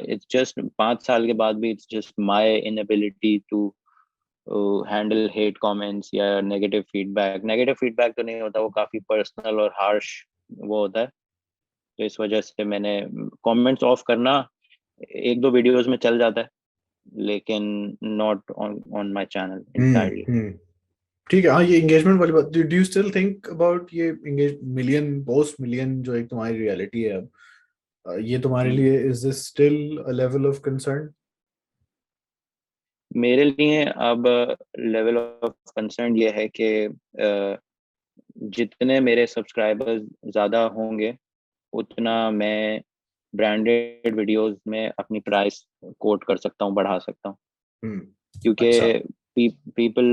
इट्स जस्ट 5 साल के बाद भी it's just my inability to handle hate comments या नेगेटिव फीडबैक तो नहीं होता, वो काफी पर्सनल और हार्श वो होता है। तो इस वजह से मैंने कमेंट्स ऑफ करना एक दो वीडियोस में चल जाता है, लेकिन not on on my channel entirely. Hmm. ठीक है. हाँ, ये एंगेजमेंट वाली बात, do you still think about ये एंगेज मिलियन पोस्ट मिलियन जो एक तुम्हारी रियलिटी है अब, ये तुम्हारे लिए is this still a level of concern? मेरे लिए अब लेवल ऑफ कंसर्न ये है कि जितने मेरे सब्सक्राइबर्स ज़्यादा होंगे, उतना मैं ब्रांडेड वीडियोस में अपनी प्राइस कोट कर सकता हूँ, बढ़ा सकता हूँ। हम्म. क्योंकि अच्छा. People,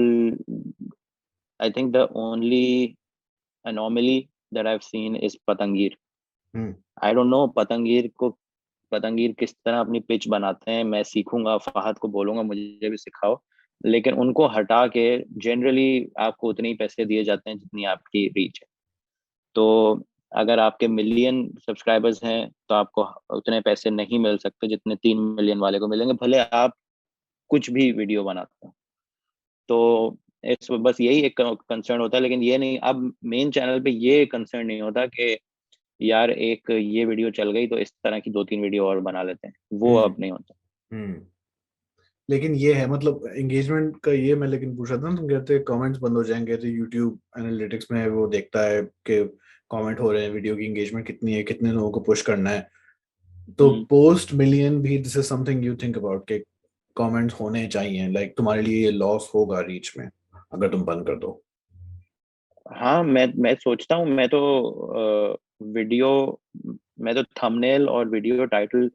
I think the only anomaly that I've seen is पतंगीर। हम्म. आई डोंट नो पतंगीर किस तरह अपनी पिच बनाते हैं। मैं सीखूंगा, फहद को बोलूंगा मुझे भी सिखाओ। लेकिन उनको हटा के जनरली आपको उतने ही पैसे दिए जाते हैं जितनी आपकी रीच है। तो अगर आपके मिलियन सब्सक्राइबर्स हैं तो आपको उतने पैसे नहीं मिल सकते जितने 3 मिलियन वाले को मिलेंगे, भले आप कुछ भी वीडियो बनाते हो। तो इस बस यही एक कंसर्न होता है, लेकिन ये नहीं, अब मेन चैनल पे ये कंसर्न नहीं होता कि यार एक ये वीडियो चल गई तो इस तरह की 2-3 वीडियो और बना लेते हैं, वो हम्म. अब नहीं होता। हम्म. लेकिन ये है मतलब एंगेजमेंट का ये मैं लेकिन पूछ रहा था ना, तुम कहते कमेंट्स बंद हो जाएंगे तो यूट्यूब एनालिटिक्स में वो देखता है कि कमेंट हो रहे हैं, वीडियो की एंगेजमेंट कितनी है, कितने लोगों को पुश करना है। तो हम्म। पोस्ट मिलियन भी this is something you think about के कमेंट्स होने चाहिए, लाइक तुम्हारे लिए ये लॉस होगा रीच में अगर तुम बंद कर दो? हाँ, मैं सोचता हूँ, वीडियो मैं तो थंबनेल और वीडियो टाइटल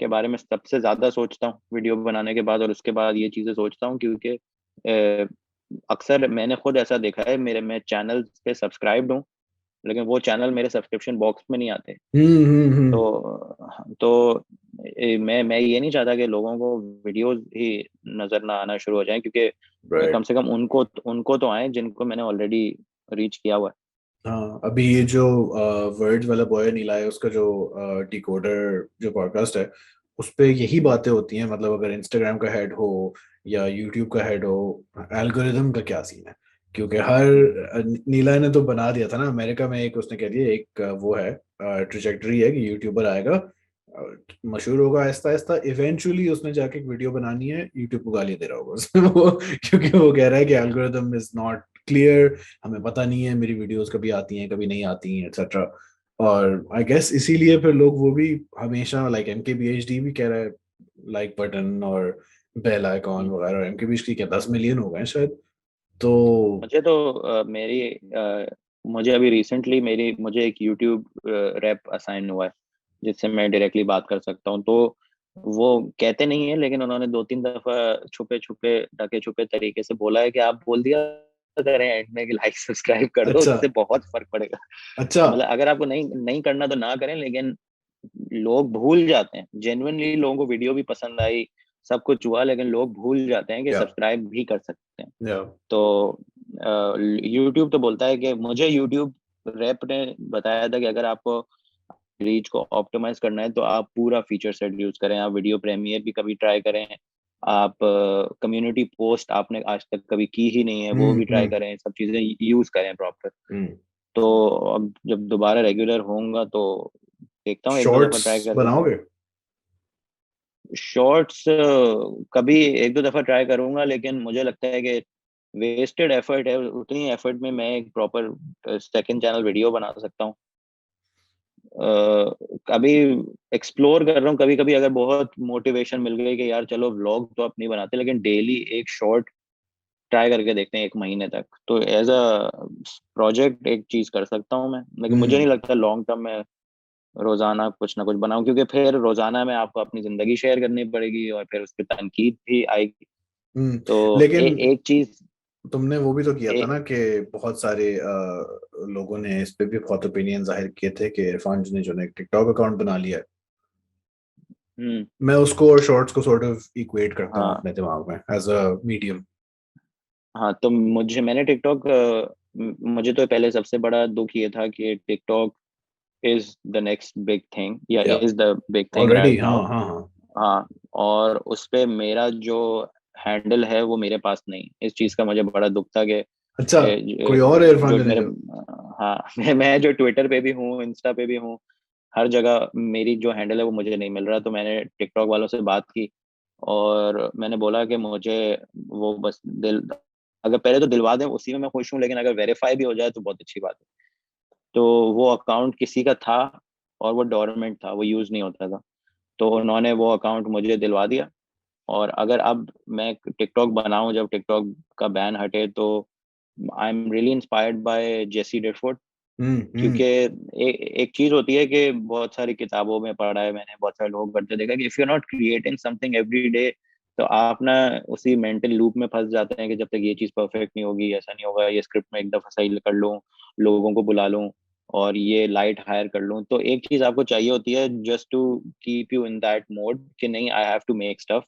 के बारे में सबसे ज्यादा सोचता हूँ वीडियो बनाने के बाद, और उसके बाद ये चीजें सोचता हूँ, क्योंकि अक्सर मैंने खुद ऐसा देखा है, मैं चैनल पे सब्सक्राइब्ड हूँ, लेकिन वो चैनल मेरे सब्सक्रिप्शन बॉक्स में नहीं आते। हम्म. तो मैं ये नहीं चाहता कि लोगों को वीडियोस ही नजर ना आना शुरू हो जाए, क्योंकि कम राइट. से कम उनको तो आए जिनको मैंने ऑलरेडी रीच किया हुआ है। हाँ, अभी ये जो वर्ड्स वाला बॉय नीला है, उसका जो डिकोडर जो पॉडकास्ट है, उस पे यही हम्म। बातें होती हैं। मतलब अगर इंस्टाग्राम का हेड हो या यूट्यूब का हेड हो, एल्गोरिदम का क्या सीन है? क्योंकि हम्म। नीला ने तो बना दिया था ना अमेरिका में, एक उसने कह दिया, एक वो है ट्रिजेक्टरी है कि यूट्यूबर आएगा, मशहूर होगा आहिस्ता आहिस्ता, इवेंचुअली उसने जाके एक वीडियो बनानी है, यूट्यूब को गाली दे रहा होगा उसमें वो, क्योंकि वो कह रहा है कि एल्गोरिदम इज नॉट क्लियर, हमें पता नहीं है मेरी वीडियोस कभी आती हैं कभी नहीं आती हैं, एक्सेट्रा। और आई गेस इसीलिए फिर लोग वो भी हमेशा, लाइक MKBHD भी कह रहा है लाइक बटन और बेल आइकॉन हम्म। वगैरह, MKBHD के 10 मिलियन हो गए हैं शायद। तो मुझे तो मुझे अभी रिसेंटली मुझे एक यूट्यूब रैप असाइन हुआ है, जिससे मैं डायरेक्टली बात कर सकता हूँ। तो वो कहते नहीं है, लेकिन उन्होंने 2-3 दफा छुपे छुपे ढके छुपे तरीके से बोला है कि आप बोल दिया करें एंड में कि लाइक सब्सक्राइब कर दो, अच्छा. उससे बहुत फर्क पड़ेगा। अच्छा. मतलब अगर आपको नहीं नहीं करना तो ना करें, लेकिन लोग भूल जाते हैं, जेन्युइनली लोगों को वीडियो भी पसंद आई, सब कुछ हुआ, लेकिन लोग भूल जाते हैं कि या सब्सक्राइब भी कर सकते हैं। या तो यूट्यूब तो बोलता है कि मुझे यूट्यूब रैप ने बताया था कि अगर आपको रीच को ऑप्टिमाइज करना है तो आप पूरा फीचर सेट यूज करें, आप वीडियो प्रीमियर भी कभी ट्राई करें, आप कम्युनिटी पोस्ट आपने आज तक कभी की ही नहीं है वो भी ट्राई हम्म करें, सब चीजें यूज करें प्रॉपर। हम्म तो अब जब दोबारा रेगुलर होऊंगा तो देखता हूँ, एक दो दफा शॉर्ट्स ट्राई करके। बनाओगे? शॉर्ट्स कभी एक दो दफा ट्राई करूंगा, लेकिन मुझे लगता है कि वेस्टेड एफर्ट है, उतनी एफर्ट में मैं एक प्रॉपर सेकंड चैनल वीडियो बना सकता हूँ। कभी एक्सप्लोर कर रहा हूँ, कभी कभी अगर बहुत मोटिवेशन मिल गई कि यार चलो व्लॉग तो अपनी बनाते हैं, लेकिन डेली एक शॉर्ट ट्राई करके देखते हैं एक महीने तक, तो एज अ प्रोजेक्ट एक चीज कर सकता हूँ मैं, लेकिन मुझे नहीं हम्म लगता लॉन्ग टर्म में रोजाना कुछ ना कुछ बनाऊं, क्योंकि फिर रोजाना में आपको अपनी जिंदगी शेयर करनी पड़ेगी और फिर उस पर तनकीद भी आएगी। तो लेकिन एक चीज तुमने वो भी तो किया था ए, ना कि बहुत सारे लोगों ने इस पे भी बहुत ओपिनियन जाहिर किए थे कि इरफान ने जो ने एक टिकटॉक अकाउंट बना लिया है। हम्म। मैं उसको और शॉर्ट्स को सॉर्ट ऑफ इक्वेट करता हूँ हाँ अपने दिमाग में एज अ मीडियम। हाँ, तो मैंने टिकटॉक, मुझे तो पहले सबसे बड़ा दुख ये था कि TikTok is the next big thing, या या is the big thing already, right हाँ नाउ। हाँ हाँ। हाँ, और उस पे मेरा जो हैंडल है वो मेरे पास नहीं, इस चीज का मुझे बड़ा दुख था कि अच्छा, कोई और है इरफान जो मेरे, जनेजा? हाँ मैं जो ट्विटर पे भी हूँ, इंस्टा पे भी हूँ, हर जगह मेरी जो हैंडल है वो मुझे नहीं मिल रहा। तो मैंने टिकटॉक वालों से बात की और मैंने बोला कि मुझे वो बस दिल, अगर पहले तो दिलवा दें उसी में मैं खुश हूँ, लेकिन अगर वेरीफाई भी हो जाए तो बहुत अच्छी बात है। तो वो अकाउंट किसी का था और वो डोरमेंट था, वो यूज नहीं होता था, तो उन्होंने वो अकाउंट मुझे दिलवा दिया। और अगर अब मैं टिकटॉक बनाऊं जब टिकटॉक का बैन हटे, तो I am really inspired by Jesse Deford. क्योंकि हम्म। एक चीज होती है कि बहुत सारी किताबों में पढ़ा है मैंने, बहुत सारे लोग करते देखा कि if you not creating something every day, तो आप ना उसी मेंटल लूप में फंस जाते हैं कि जब तक ये चीज परफेक्ट नहीं होगी, ऐसा नहीं होगा, ये स्क्रिप्ट में एक दफा सही कर लूं, लोगों को बुला लूं और ये लाइट हायर कर लूं, तो एक चीज आपको चाहिए होती है just to keep you in that mode कि नहीं, I have to make stuff.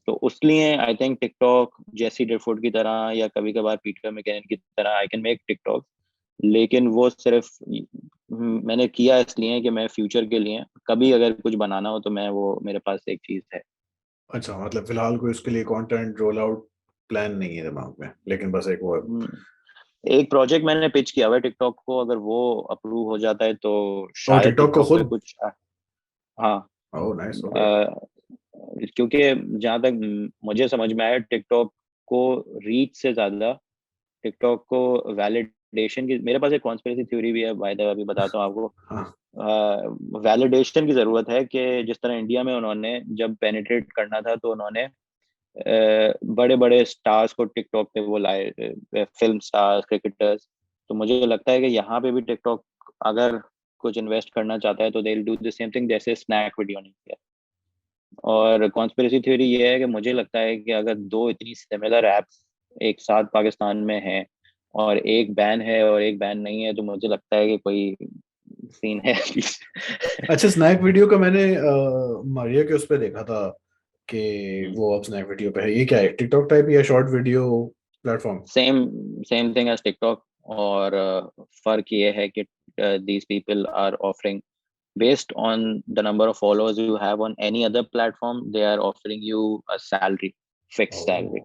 तो उसलिए आई थिंक टिकटॉक जेसी डेफोर्ड की तरह या कभी कभार पीटर मैककिनन की तरह आई कैन मेक टिकटॉक, लेकिन वो सिर्फ मैंने किया इसलिए कि मैं फ्यूचर के लिए कभी अगर कुछ बनाना हो तो मैं वो, मेरे पास एक चीज है। अच्छा, मतलब फिलहाल कोई उसके लिए कंटेंट रोल आउट प्लान नहीं है दिमाग में, लेकिन बस एक वो। हम्म, एक प्रोजेक्ट मैंने पिच किया हुआ है टिकटॉक को, अगर वो अप्रूव हो जाता है तो और शायद टिकटॉक को टिकटॉक पे खुद? कुछ, हाँ। Oh nice, okay. अ, क्योंकि जहाँ तक मुझे समझ में आया, टिकटॉक को रीच से ज्यादा टिकटॉक को वैलिडेशन की, मेरे पास एक कॉन्स्पिरेसी थ्योरी भी है बाय द वे, अभी बताता हूँ आपको। हाँ। वैलिडेशन की जरूरत है कि जिस तरह इंडिया में उन्होंने जब पेनिट्रेट करना था तो उन्होंने बड़े बड़े स्टार्स को टिकटॉक पे वो लाए, फिल्म स्टार्स, क्रिकेटर्स। तो मुझे लगता है कि यहाँ पे भी टिकटॉक अगर कुछ इन्वेस्ट करना चाहता है तो they will do the same thing जैसे स्नैक वीडियो ने किया। और कॉन्स्पिरेसी थ्योरी ये है कि मुझे लगता है कि अगर दो इतनी सिमिलर एप्स एक साथ पाकिस्तान में हैं और एक बैन है और एक बैन नहीं है, तो मुझे लगता है कि कोई सीन है। अच्छा, स्नैक वीडियो का मैंने मारिया के उस पे देखा था कि वो अब स्नैक वीडियो पे है। ये क्या है, टिकटॉक टाइप या short video platform? Same same thing as TikTok, और फर्क ये है कि these people are offering based on the number of followers you have on any other platform, they are offering you a salary, fixed salary.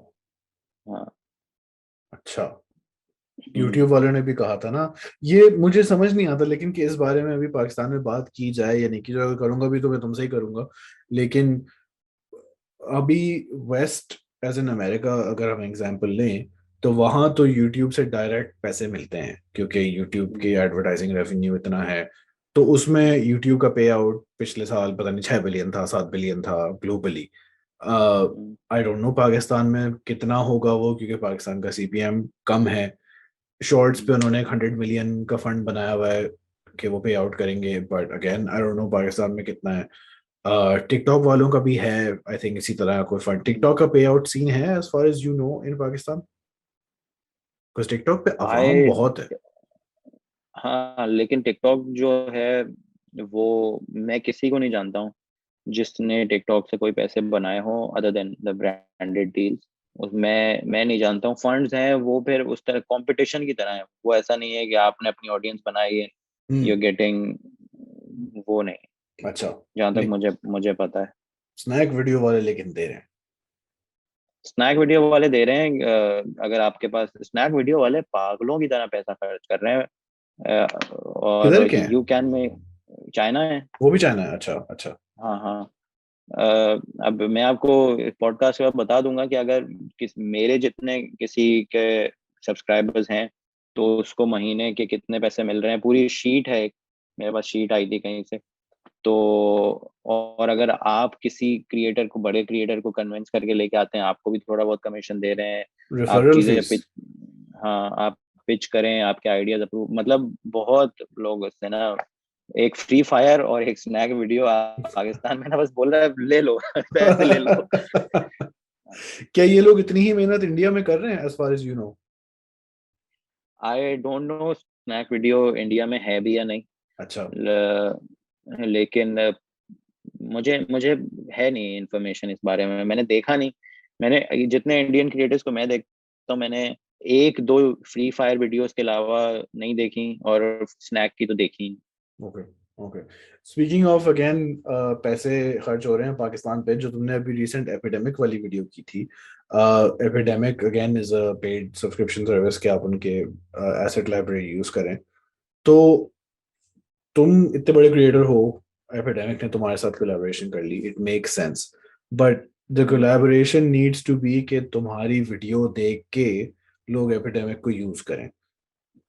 ओह, हाँ। अच्छा। हम्म। YouTube वालों ने भी कहा था ना, ये मुझे समझ नहीं आता लेकिन कि इस बारे में अभी पाकिस्तान में बात की जाए या नहीं की जाए। अगर करूंगा भी तो मैं तुमसे ही करूंगा। लेकिन अभी वेस्ट एज एन अमेरिका अगर हम एग्जांपल लें, तो वहां तो यूट्यूब से डायरेक्ट पैसे मिलते हैं क्योंकि यूट्यूब की एडवर्टाइजिंग रेवेन्यू इतना है। तो उसमें यूट्यूब का पे आउट पिछले साल पता नहीं 6 बिलियन था, 7 बिलियन था globally. I don't no Pakistan में कितना होगा वो, क्योंकि पाकिस्तान का सीपीएम कम है। शॉर्ट्स पे उन्होंने एक 100 मिलियन का फंड बनाया हुआ है कि वो पे आउट करेंगे, but again I don't no Pakistan में कितना है। टिकटॉक वालों का भी है आई थिंक इसी तरह का कोई फंड। टिकटॉक का पे आउट सीन है as far as you know in Pakistan? Because TikTok पे अवाम आई, बहुत है। हाँ लेकिन टिकटॉक जो है वो मैं किसी को नहीं जानता हूँ जिसने टिकटॉक से कोई पैसे बनाए हो other than the branded deals. मैं नहीं जानता हूँ। फंड्स हैं वो फिर उस तरह कंपटीशन की तरह है, वो ऐसा नहीं है कि आपने अपनी ऑडियंस बनाई है यू हम्म। गेटिंग, वो नहीं, अच्छा। जहाँ तक नहीं, मुझे मुझे पता है। स्नैक वीडियो वाले लेकिन दे रहे हैं। स्नैक वीडियो वाले दे रहे हैं, अगर आपके पास स्नैक वीडियो वाले पागलों की तरह पैसा खर्च कर रहे हैं। किधर और के हैं? यू कैन में चाइना है। वो भी चाइना है? अच्छा अच्छा। हाँ हाँ। अब मैं आपको पॉडकास्ट के बाद बता दूंगा कि अगर मेरे जितने किसी के सब्सक्राइबर्स हैं तो उसको महीने के कितने पैसे मिल रहे हैं, पूरी शीट है एक, मेरे पास शीट आई थी कहीं से। तो और अगर आप किसी क्रिएटर को, बड़े क्रिएटर को कन्विंस करके लेके आते हैं, आपको भी थोड़ा बहुत कमीशन दे रहे हैं। आप रेफरल चीजें फीस। पिच, हाँ आप पिच करें, आपके आइडियाज अप्रूव, मतलब बहुत लोग उससे ना, एक फ्री फायर और एक स्नैक वीडियो पाकिस्तान में ना बस बोल रहा है ले लो पैसे ले लो। क्या ये लोग इतनी ही मेहनत इंडिया में कर रहे हैं, as far as you know? I don't know snack video India में है भी या नहीं। अच्छा। लेकिन मुझे मुझे है नहीं इंफॉर्मेशन इस बारे में, मैंने देखा नहीं। मैंने जितने इंडियन क्रिएटर्स को मैं देखता हूँ, मैंने एक दो फ्री फायर वीडियोस के अलावा नहीं देखी, और स्नैक की तो देखी ही। Okay okay. Speaking of again, पैसे खर्च हो रहे हैं पाकिस्तान पे, जो तुमने अभी रिसेंट एपिडेमिक वाली वीडियो की थी। Epidemic again is a paid subscription service कि आप उनके एसेट लाइब्रेरी यूज करें। तो तुम इतने बड़े क्रिएटर हो, एपिडेमिक ने तुम्हारे साथ कोलैबोरेशन कर ली, it makes sense. But the hmm. Collaboration needs to be कि तुम्हारी वीडियो देख के लोग एपिडेमिक को यूज करें।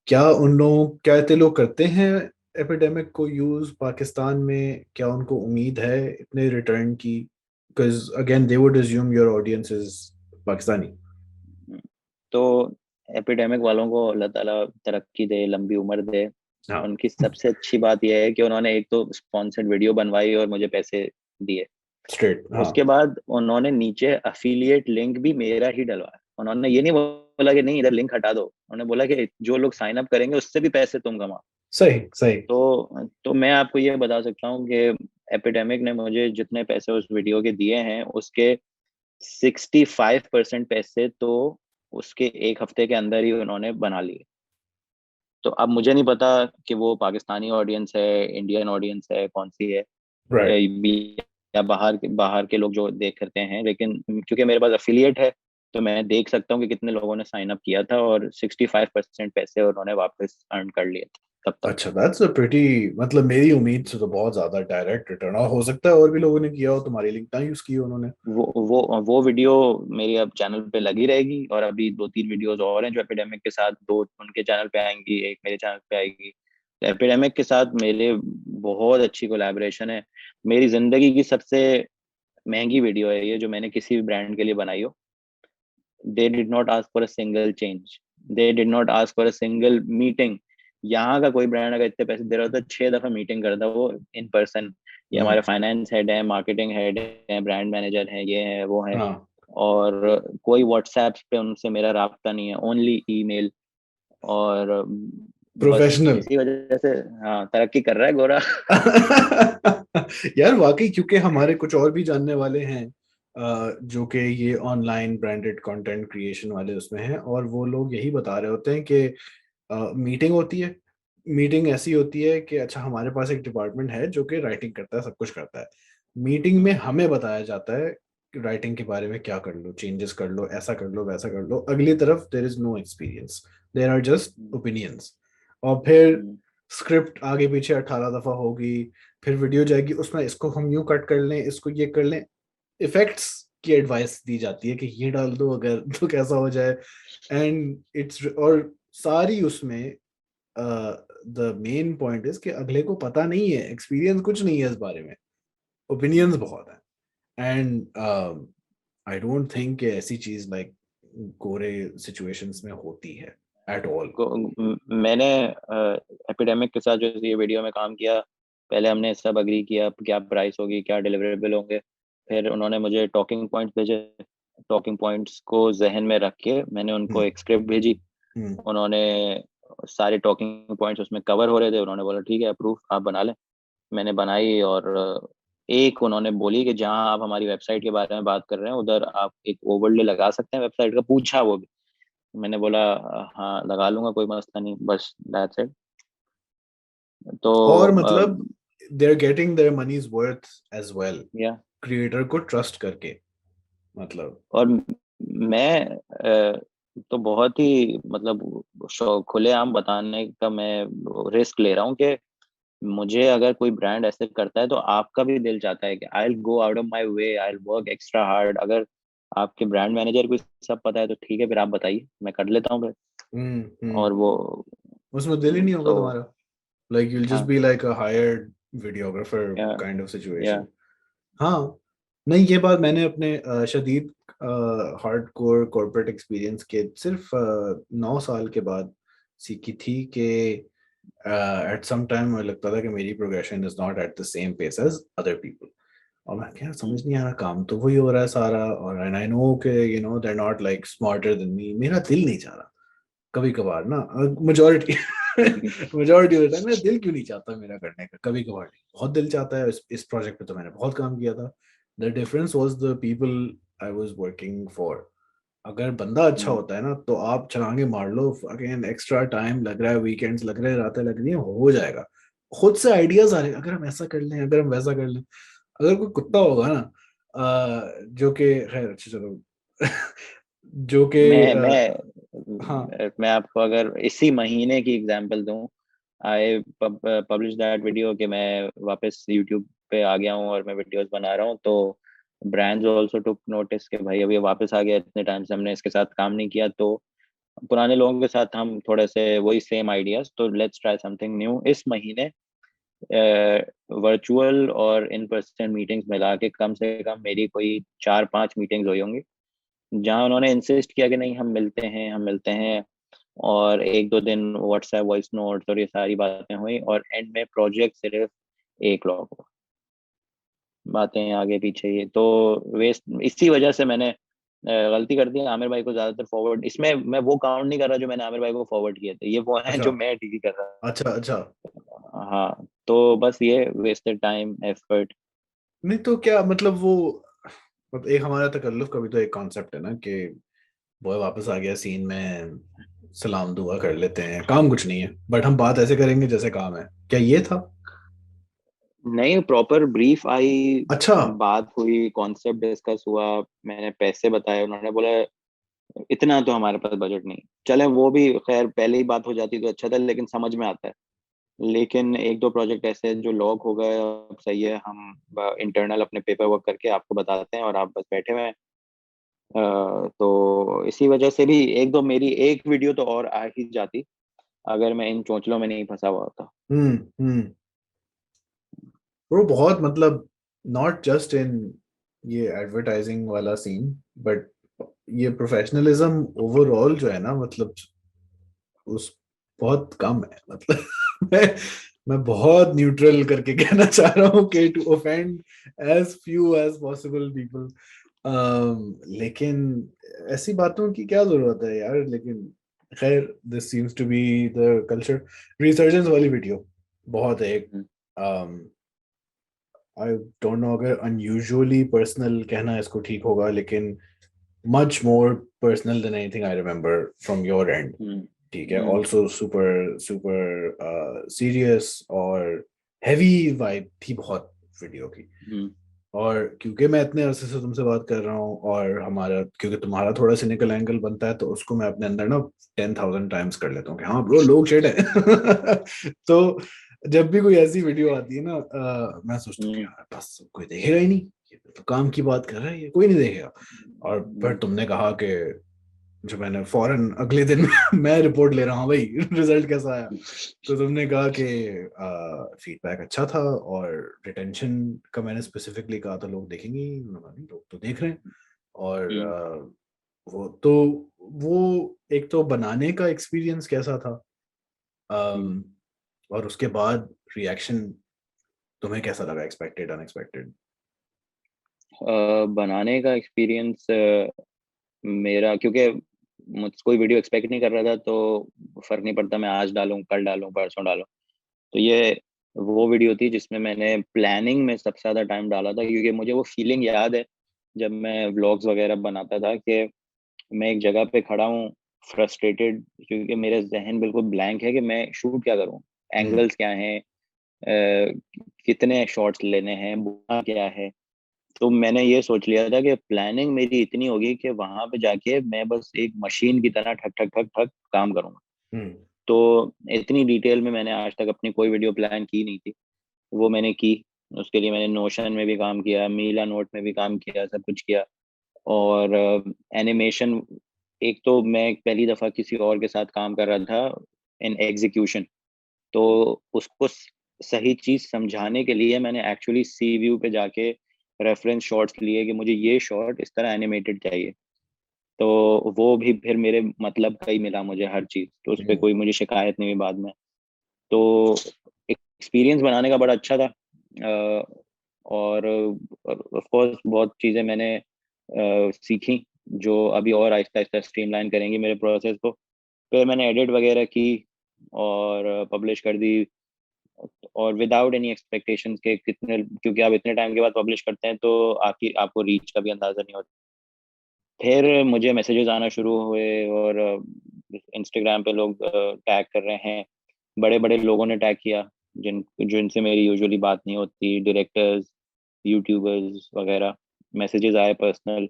क्या उन लोगों, क्या इतने लोग करते हैं एपिडेमिक को यूज पाकिस्तान में? क्या उनको उम्मीद है इतने रिटर्न की? Because again they would assume your audience is Pakistani. तो एपिडेमिक वालों को अल्लाह ताला तरक्की दे, लंबी उम्र दे। हाँ। उनकी सबसे अच्छी बात यह है कि उन्होंने एक तो स्पॉन्सर्ड वीडियो बनवाई और मुझे पैसे दिए। स्ट्रेट, हाँ। उसके बाद उन्होंने नीचे अफिलिएट लिंक भी मेरा ही डलवाया। उन्होंने ये नहीं बोला कि नहीं इधर लिंक हटा दो, उन्होंने बोला कि जो लोग साइन अप करेंगे उससे भी पैसे तुम कमा। सही सही। तो मैं आपको ये बता सकता हूँ कि एपिडेमिक ने मुझे जितने पैसे उस वीडियो के दिए हैं उसके 65% पैसे तो उसके एक हफ्ते के अंदर ही उन्होंने बना लिए। तो अब मुझे नहीं पता कि वो पाकिस्तानी ऑडियंस है, इंडियन ऑडियंस है, कौन सी है, राइट। या बाहर के लोग जो देख करते हैं, लेकिन क्योंकि मेरे पास अफिलिएट है तो मैं देख सकता हूँ कि कितने लोगों ने साइन अप किया था, और 65% पैसे उन्होंने वापस अर्न कर लिए थे तब तक। अच्छा, दैट्स अ प्रीटी, मतलब मेरी उम्मीद से तो बहुत ज्यादा डायरेक्ट रिटर्न। और हो सकता है और भी लोगों ने किया हो, तुम्हारी लिंक ना यूज की हो उन्होंने। वो वीडियो मेरी अब चैनल पे लगी रहेगी, और अभी दो तीन वीडियोस और हैं जो एपिडेमिक के साथ, दो उनके चैनल पे आएंगी, एक मेरे चैनल पे आएगी। तो एपिडेमिक के साथ मेरे बहुत अच्छी कोलैबोरेशन है। मेरी जिंदगी की सबसे महंगी वीडियो है ये जो मैंने किसी भी ब्रांड के लिए बनाई हो। They did not ask for a single change, they did not ask for a single meeting. यहाँ का कोई ब्रांड अगर इतने पैसे दे रहा होता है 6 दफा मीटिंग करता वो इन पर्सन। ये हमारे हम्म। फाइनेंस हेड है, मार्केटिंग हेड है, ब्रांड मैनेजर है, ये है वो है। हाँ। और कोई व्हाट्सएप पे उनसे मेरा राब्ता नहीं है, ओनली ईमेल। और बस प्रोफेशनल। इसी वजह से हाँ तरक्की कर रहा है गोरा। यार वाकई, क्योंकि हमारे कुछ और भी जानने वाले हैं जो कि ये ऑनलाइन ब्रांडेड कंटेंट क्रिएशन वाले उसमें हैं, और वो लोग यही बता रहे होते हैं कि मीटिंग होती है। मीटिंग ऐसी होती है कि अच्छा, हमारे पास एक डिपार्टमेंट है जो कि राइटिंग करता है, सब कुछ करता है। मीटिंग में हमें बताया जाता है कि राइटिंग के बारे में क्या कर लो, चेंजेस कर लो, ऐसा कर लो, वैसा कर लो। अगली तरफ there is no experience, there are just opinions. और फिर स्क्रिप्ट आगे पीछे 18 दफा होगी, फिर वीडियो जाएगी, उसमें इसको हम यूं कट कर लें, इसको ये कर लें। इफेक्ट्स की एडवाइस दी जाती है कि ये डाल दो अगर तो कैसा हो जाए। एंड इट्स, और सारी उसमें द मेन पॉइंट इज कि अगले को पता नहीं है, एक्सपीरियंस कुछ नहीं है इस बारे में, ओपिनियंस बहुत है। एंड आई डोंट थिंक ऐसी चीज लाइक गोरे सिचुएशंस में होती है एट ऑल। मैंने एपिडेमिक के साथ जो ये वीडियो में काम किया, पहले हमने सब अग्री किया क्या प्राइस होगी, क्या डिलीवरेबल होंगे। फिर उन्होंने मुझे टॉकिंग पॉइंट्स भेजे। टॉकिंग पॉइंट्स को जहन में रख के मैंने उनको हम्म। एक स्क्रिप्ट भेजी। हम्म। उन्होंने सारे टॉकिंग पॉइंट्स उसमें कवर हो रहे थे, उन्होंने बोला ठीक है अप्रूव, आप बना लें। मैंने बनाई और एक उन्होंने बोली कि जहाँ आप हमारी वेबसाइट के बारे में बात कर रहे हैं उधर आप एक ओवरले लगा सकते हैं वेबसाइट का, पूछा वो भी। मैंने बोला हाँ लगा लूंगा, कोई मसला नहीं, बस दैट्स इट। तो और मतलब they are getting their money's worth as well, या क्रिएटर को ट्रस्ट करके, मतलब। और मैं तो बहुत ही मतलब खुलेआम बताने का मैं रिस्क ले रहा हूँ कि मुझे अगर कोई ब्रांड ऐसे करता है तो आपका भी दिल चाहता है कि I will go out of my way, I will work extra hard. अगर आपके ब्रांड मैनेजर को सब पता है तो ठीक है, फिर आप बताइए, मैं कर लेता हूँ फिर। हम्म। और वो उसमें दिल ही नहीं होगा तो तुम्हारा, like you'll just हाँ be like a hired videographer या kind of या situation. हाँ, नहीं ये बात मैंने अपने शदीद हार्डकोर कॉर्पोरेट एक्सपीरियंस के सिर्फ 9 साल के बाद सीखी थी कि एट सम टाइम मुझे लगता था कि मेरी progression is not at the same pace as other people. और मैं क्या समझ नहीं आ रहा, काम तो वही हो रहा है सारा, और एंड आई नो कि you know they are not like smarter than me, मेरा दिल नहीं चाह रहा कभी कभार ना, मेजोरिटी मेजोरिटी होता है, मेरा दिल क्यों नहीं चाहता मेरा करने का, कभी कभार नहीं, बहुत दिल चाहता है। इस प्रोजेक्ट पे तो मैंने बहुत काम किया था। The difference was the people I was working for. अगर बंदा अच्छा होता है ना तो आप छलांगे मार लो, अगेन एक्स्ट्रा टाइम लग रहा है, वीकेंड्स लग रहे हैं, रातें लग रही हैं, हो जाएगा। खुद से आइडियाज आ रहे हैं, अगर हम ऐसा कर लें, अगर हम वैसा कर लें। अगर कोई कुत्ता होगा ना जो कि खैर अच्छा चलो जो कि मैं हाँ। मैं आपको अगर इसी महीने की एग्जांपल दूं, आई पब्लिश दैट वीडियो कि मैं वापस यूट्यूब पे आ गया हूँ और मैं वीडियोस बना रहा हूँ, तो ब्रांड्स आल्सो टुक नोटिस कि भाई अभी ये वापस आ गया, इतने टाइम से हमने इसके साथ काम नहीं किया, तो पुराने लोगों के साथ हम थोड़े से वही सेम आइडियाज, तो लेट्स ट्राई समथिंग न्यू। इस महीने वर्चुअल और इन पर्सन मीटिंग्स मिला के कम से कम मेरी कोई 4-5 मीटिंग्स हुई होंगी, जहाँ उन्होंने इंसिस्ट किया कि नहीं हम मिलते हैं, हम मिलते हैं। और 1-2 दिन व्हाट्सएप वॉइस नोट्स और ये सारी बातें हुई, और एंड में प्रोजेक्ट सिर्फ 1 लाख हुआ। बातें आगे पीछे, ये तो वेस्ट, इसी वजह से मैंने गलती कर दी आमिर भाई को ज्यादातर फॉरवर्ड, इसमें मैं वो काउंट नहीं कर रहा जो मैंने आमिर भाई को फॉरवर्ड किए थे, ये वो हैं अच्छा जो मैं डील कर रहा अच्छा अच्छा। था। हाँ, तो बस ये वेस्टेड टाइम एफर्ट। नहीं तो क्या मतलब वो, मतलब एक हमारा तकल्लुफ का भी तो एक कॉन्सेप्ट है ना कि बॉय वापस आ गया सीन में, सलाम दुआ कर लेते हैं, काम कुछ नहीं है बट हम बात ऐसे करेंगे जैसे काम है, क्या ये था? नहीं, प्रॉपर ब्रीफ आई, अच्छा। बात हुई, कॉन्सेप्ट डिस्कस हुआ, मैंने पैसे बताए, उन्होंने बोला इतना तो हमारे पास बजट नहीं। चले वो भी खैर पहले ही बात हो जाती तो अच्छा था, लेकिन समझ में आता है। लेकिन 1-2 प्रोजेक्ट ऐसे हैं जो लॉक हो गए, अब सही है, हम इंटरनल अपने पेपर वर्क करके आपको बताते हैं और आप बस बैठे हुए हैं। तो इसी वजह से भी 1-2 मेरी एक वीडियो तो और आ ही जाती अगर मैं इन चोंचलों में नहीं फंसा हुआ होता। हम्म। वो बहुत मतलब नॉट जस्ट इन ये एडवर्टाइजिंग वाला सीन, बट ये प्रोफेशनलिज्म ओवरऑल जो है ना, मतलब उस बहुत कम है, मतलब मैं मैं बहुत न्यूट्रल करके कहना चाह रहा हूँ कि to offend as few as possible people. लेकिन ऐसी बातों की क्या जरूरत है यार, लेकिन खैर this seems to be the culture. Resurgence वाली वीडियो बहुत है एक, आई डोंट नो अगर अनयूजुअली पर्सनल कहना इसको ठीक होगा, लेकिन much more personal than anything I remember from your end. Hmm ठीक है, hmm also super super serious और हैवी वाइब थी बहुत वीडियो की। हम्म और क्योंकि मैं इतने अरसे से तुमसे बात कर रहा हूँ, और हमारा क्योंकि तुम्हारा थोड़ा सिनिकल एंगल बनता है, तो उसको मैं अपने अंदर ना 10,000 टाइम्स कर लेता हूँ कि हाँ ब्रो लोग शेड है तो जब भी कोई ऐसी वीडियो आती है ना, मैं सोचता हूँ कि हम्म यार बस कोई देखेगा ही नहीं, ये तो काम की बात कर रहा है, ये कोई नहीं देखेगा। और फिर तुमने कहा कि जो मैंने फौरन अगले दिन मैं रिपोर्ट ले रहा हूँ भाई रिजल्ट कैसा आया, तो तुमने कहा कि फीडबैक अच्छा था, और रिटेंशन का मैंने स्पेसिफिकली कहा था लोग देखेंगे ही। उन्होंने कहा, नहीं लोग तो देख रहे हैं। और हम्म वो तो वो एक तो बनाने का एक्सपीरियंस कैसा था, हम्म। अम, और उसके बाद रिएक्शन तुम्हें कैसा लगा, एक्सपेक्टेड अनएक्सपेक्टेड? बनाने का एक्सपीरियंस मेरा, क्योंकि मुझ कोई वीडियो एक्सपेक्ट नहीं कर रहा था, तो फर्क नहीं पड़ता मैं आज डालूं, कल डालूं, परसों डालूं। तो ये वो वीडियो थी जिसमें मैंने प्लानिंग में सबसे ज़्यादा टाइम डाला था, क्योंकि मुझे वो फीलिंग याद है जब मैं व्लॉग्स वगैरह बनाता था कि मैं एक जगह पे खड़ा हूँ, फ्रस्ट्रेटेड, क्योंकि मेरा ज़हन बिल्कुल ब्लैंक है कि मैं शूट क्या करूँ? हम्म। एंगल्स क्या हैं? कितने शॉट्स लेने हैं? बोलना क्या है? तो मैंने ये सोच लिया था कि प्लानिंग मेरी इतनी होगी कि वहाँ पे जाके मैं बस एक मशीन की तरह ठक, ठक, ठक, ठक काम करूँगा। हम्म। तो इतनी डिटेल में मैंने आज तक अपनी कोई वीडियो प्लान की नहीं थी। वो मैंने की। उसके लिए मैंने नोशन में भी काम किया, मीला नोट में भी काम किया, सब कुछ किया। और एनिमेशन, एक तो मैं पहली दफ़ा किसी और के साथ काम कर रहा था इन एग्ज़ीक्यूशन, तो उसको सही चीज़ समझाने के लिए मैंने एक्चुअली सी व्यू पे जाके रेफरेंस शॉट्स लिए कि मुझे ये शॉट इस तरह एनिमेटेड चाहिए। तो वो भी फिर मेरे मतलब का ही मिला मुझे हर चीज़, तो उसपे हम्म। कोई मुझे शिकायत नहीं हुई बाद में। तो एक्सपीरियंस बनाने का बड़ा अच्छा था। और ऑफ कोर्स बहुत चीज़ें मैंने सीखी, जो अभी और आहिस्ता-आहिस्ता स्ट्रीमलाइन करेंगी मेरे प्रोसेस को। फिर मैंने एडिट वगैरह की और पब्लिश कर दी, और विदाउट एनी एक्सपेक्टेशंस के कितने, क्योंकि आप इतने टाइम के बाद पब्लिश करते हैं तो आपकी आपको रीच का भी अंदाज़ा नहीं होता। फिर मुझे मैसेजेस आना शुरू हुए, और इंस्टाग्राम पे लोग टैग कर रहे हैं। बड़े-बड़े लोगों ने टैग किया, जिनसे मेरी यूजुअली बात नहीं होती, डायरेक्टर्स, यूट्यूबर्स वगैरह। मैसेजेस आए पर्सनल।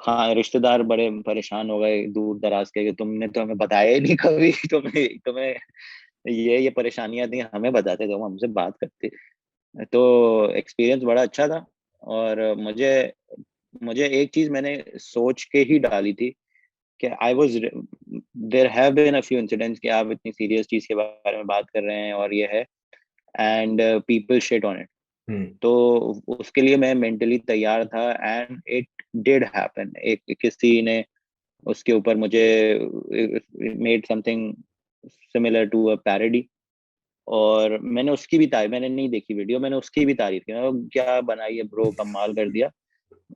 हाँ, रिश्तेदार बड़े परेशान हो गए दूर-दराज के कि तुमने तो हमें बताया ही नहीं कभी। तुम्हें तुम्हें ये परेशानियाँ थी, हमें बताते तो हम हमसे बात करते। तो एक्सपीरियंस बड़ा अच्छा था। और मुझे मुझे एक चीज़ मैंने सोच के ही डाली थी कि I was there have been a few incidents कि आप इतनी सीरियस चीज़ के बारे में बात कर रहे हैं और ये है, and people shit on it. Hmm. तो उसके लिए मैं मेंटली तैयार था, एंड इट डिड हैपन। एक किसी ने उसके ऊपर मुझे made something similar to a parody, और मैंने नहीं देखी वीडियो, मैंने उसकी भी तारीफ की। मैंने कहा, क्या बनाई है ब्रो, कमाल कर दिया।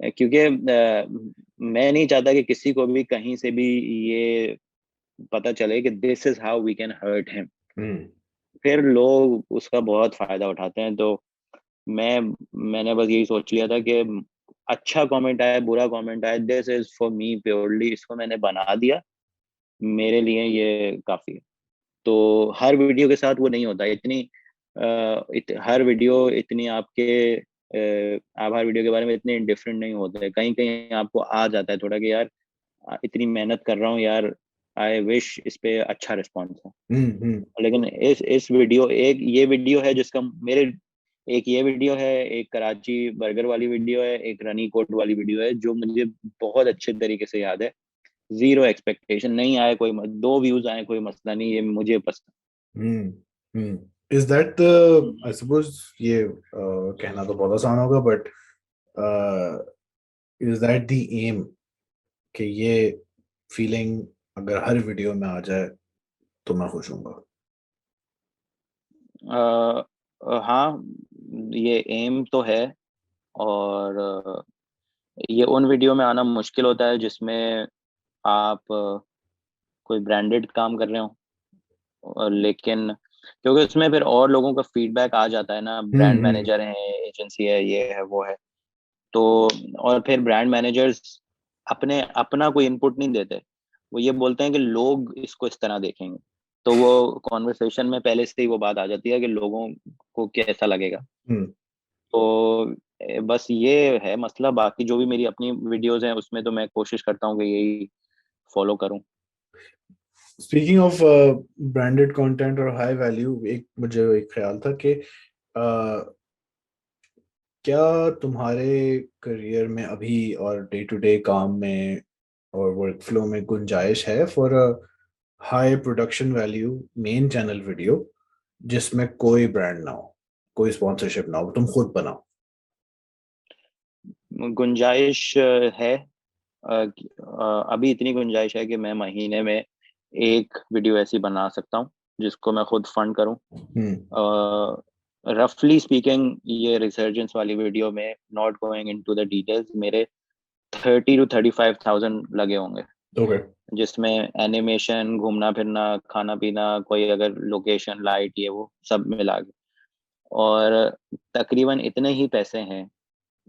क्योंकि मैं नहीं चाहता कि किसी को भी कहीं से भी ये पता चले कि this is how we can hurt him. Hmm. फिर लोग उसका बहुत फायदा उठाते हैं। तो मैं मैंने बस यही सोच लिया था कि अच्छा कमेंट आया, बुरा कमेंट आया, this is for me purely, इसको मैंने बना दिया, मेरे लिए ये काफी है। तो हर वीडियो के साथ वो नहीं होता इतनी हर वीडियो इतनी आपके आप हर वीडियो के बारे में इतने इंडिफरेंट नहीं होते। कहीं कहीं आपको आ जाता है थोड़ा कि यार इतनी मेहनत कर रहा हूँ यार, आई विश इस पे अच्छा रिस्पॉन्स है। हम्म। लेकिन इस वीडियो, एक ये वीडियो है जिसका मेरे एक ये वीडियो है, एक कराची बर्गर वाली वीडियो है, एक रनी कोट वाली वीडियो है, जो मुझे बहुत अच्छे तरीके से याद है। ज़ीरो एक्सपेक्टेशन, नहीं आए कोई 2 व्यूज़ आए कोई मसला नहीं, ये मुझे पसंद। Hmm. Is that the hmm. I suppose ये कहना तो बहुत आसान होगा, but is that the aim कि ये फीलिंग अगर हर वीडियो में आ जाए तो मैं खुश हूँगा? हाँ, ये एम तो है। और ये उन वीडियो में आना मुश्किल होता है जिसमें आप कोई ब्रांडेड काम कर रहे हो, लेकिन क्योंकि उसमें फिर और लोगों का फीडबैक आ जाता है ना, ब्रांड हम्म। मैनेजर हैं, एजेंसी है, ये है, वो है। तो और फिर ब्रांड मैनेजर्स अपने अपना कोई इनपुट नहीं देते। वो ये बोलते हैं कि लोग इसको इस तरह देखेंगे। तो वो कन्वर्सेशन में पहले से ही वो बात आ जाती है कि लोगों को कैसा लगेगा। हम्म। तो बस ये है मसला। बाकी जो भी मेरी अपनी वीडियोज़ हैं उसमें तो मैं कोशिश करता हूँ कि यही फ़ॉलो करूँ। स्पीकिंग ऑफ ब्रांडेड कंटेंट और हाई वैल्यू, एक मुझे एक ख्याल था कि क्या तुम्हारे करियर में अभी और डे टू डे काम में और वर्क फ्लो में गुंजाइश है for a high production value main channel video जिसमें कोई ब्रांड ना हो, कोई स्पॉन्सरशिप ना हो, तुम खुद बनाओ? गुंजाइश है। अभी इतनी गुंजाइश है कि मैं महीने में 1 वीडियो ऐसी बना सकता हूँ, जिसको मैं खुद फंड करूँ। हम्म। रफली स्पीकिंग ये रिसर्जेंस वाली वीडियो में, not going into the details, मेरे 30 टू 35,000 लगे होंगे, ओके। जिसमें एनिमेशन, घूमना फिरना, खाना पीना, कोई अगर लोकेशन, लाइट, ये वो सब मिला के। और तकरीबन इतने ही पैसे हैं,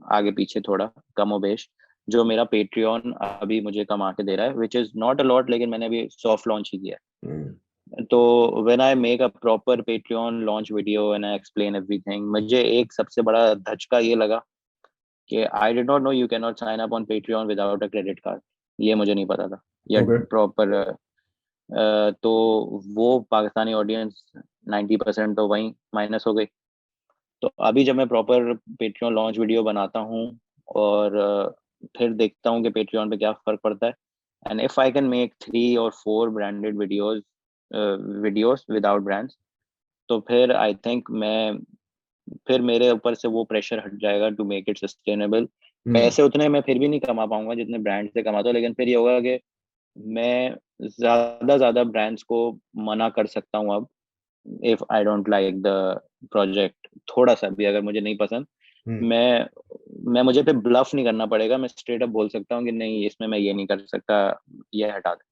आगे पीछे थोड़ा कमोबेश, जो मेरा पेट्रियन अभी मुझे कमा के दे रहा है, which is not a lot, लेकिन मैंने अभी सॉफ्ट लॉन्च ही किया हम्म, है। तो when I make a proper Patreon launch video and I explain everything, मुझे एक सबसे बड़ा धचका ये लगा कि I did not know you can not sign up on Patreon without a credit card. ये मुझे नहीं पता था, या ओके। प्रॉपर। तो वो पाकिस्तानी ऑडियंस 90% तो वहीं माइनस हो गई। तो अभी जब मैं प्रॉपर पेट्रियन लॉन्च वीडियो बनाता हूँ और फिर देखता हूँ कि पेट्रियन पे क्या फर्क पड़ता है, and if I can make 3 और 4 ब्रांडेड वीडियोस विदाउट ब्रांड्स, तो फिर आई थिंक मैं, फिर मेरे ऊपर से वो प्रेशर हट जाएगा टू मेक इट सस्टेनेबल। हम्म, पैसे उतने मैं फिर भी नहीं कमा पाऊंगा जितने ब्रांड से कमाता हूँ, लेकिन फिर ये होगा कि मैं ज्यादा ब्रांड्स को मना कर सकता हूँ अब, if I don't like the project, थोड़ा सा भी अगर मुझे नहीं पसंद, हम्म, मैं मुझे पे ब्लफ नहीं करना पड़ेगा, मैं स्ट्रेट अप बोल सकता हूँ कि नहीं, इसमें मैं ये नहीं कर सकता, ये हटा दे।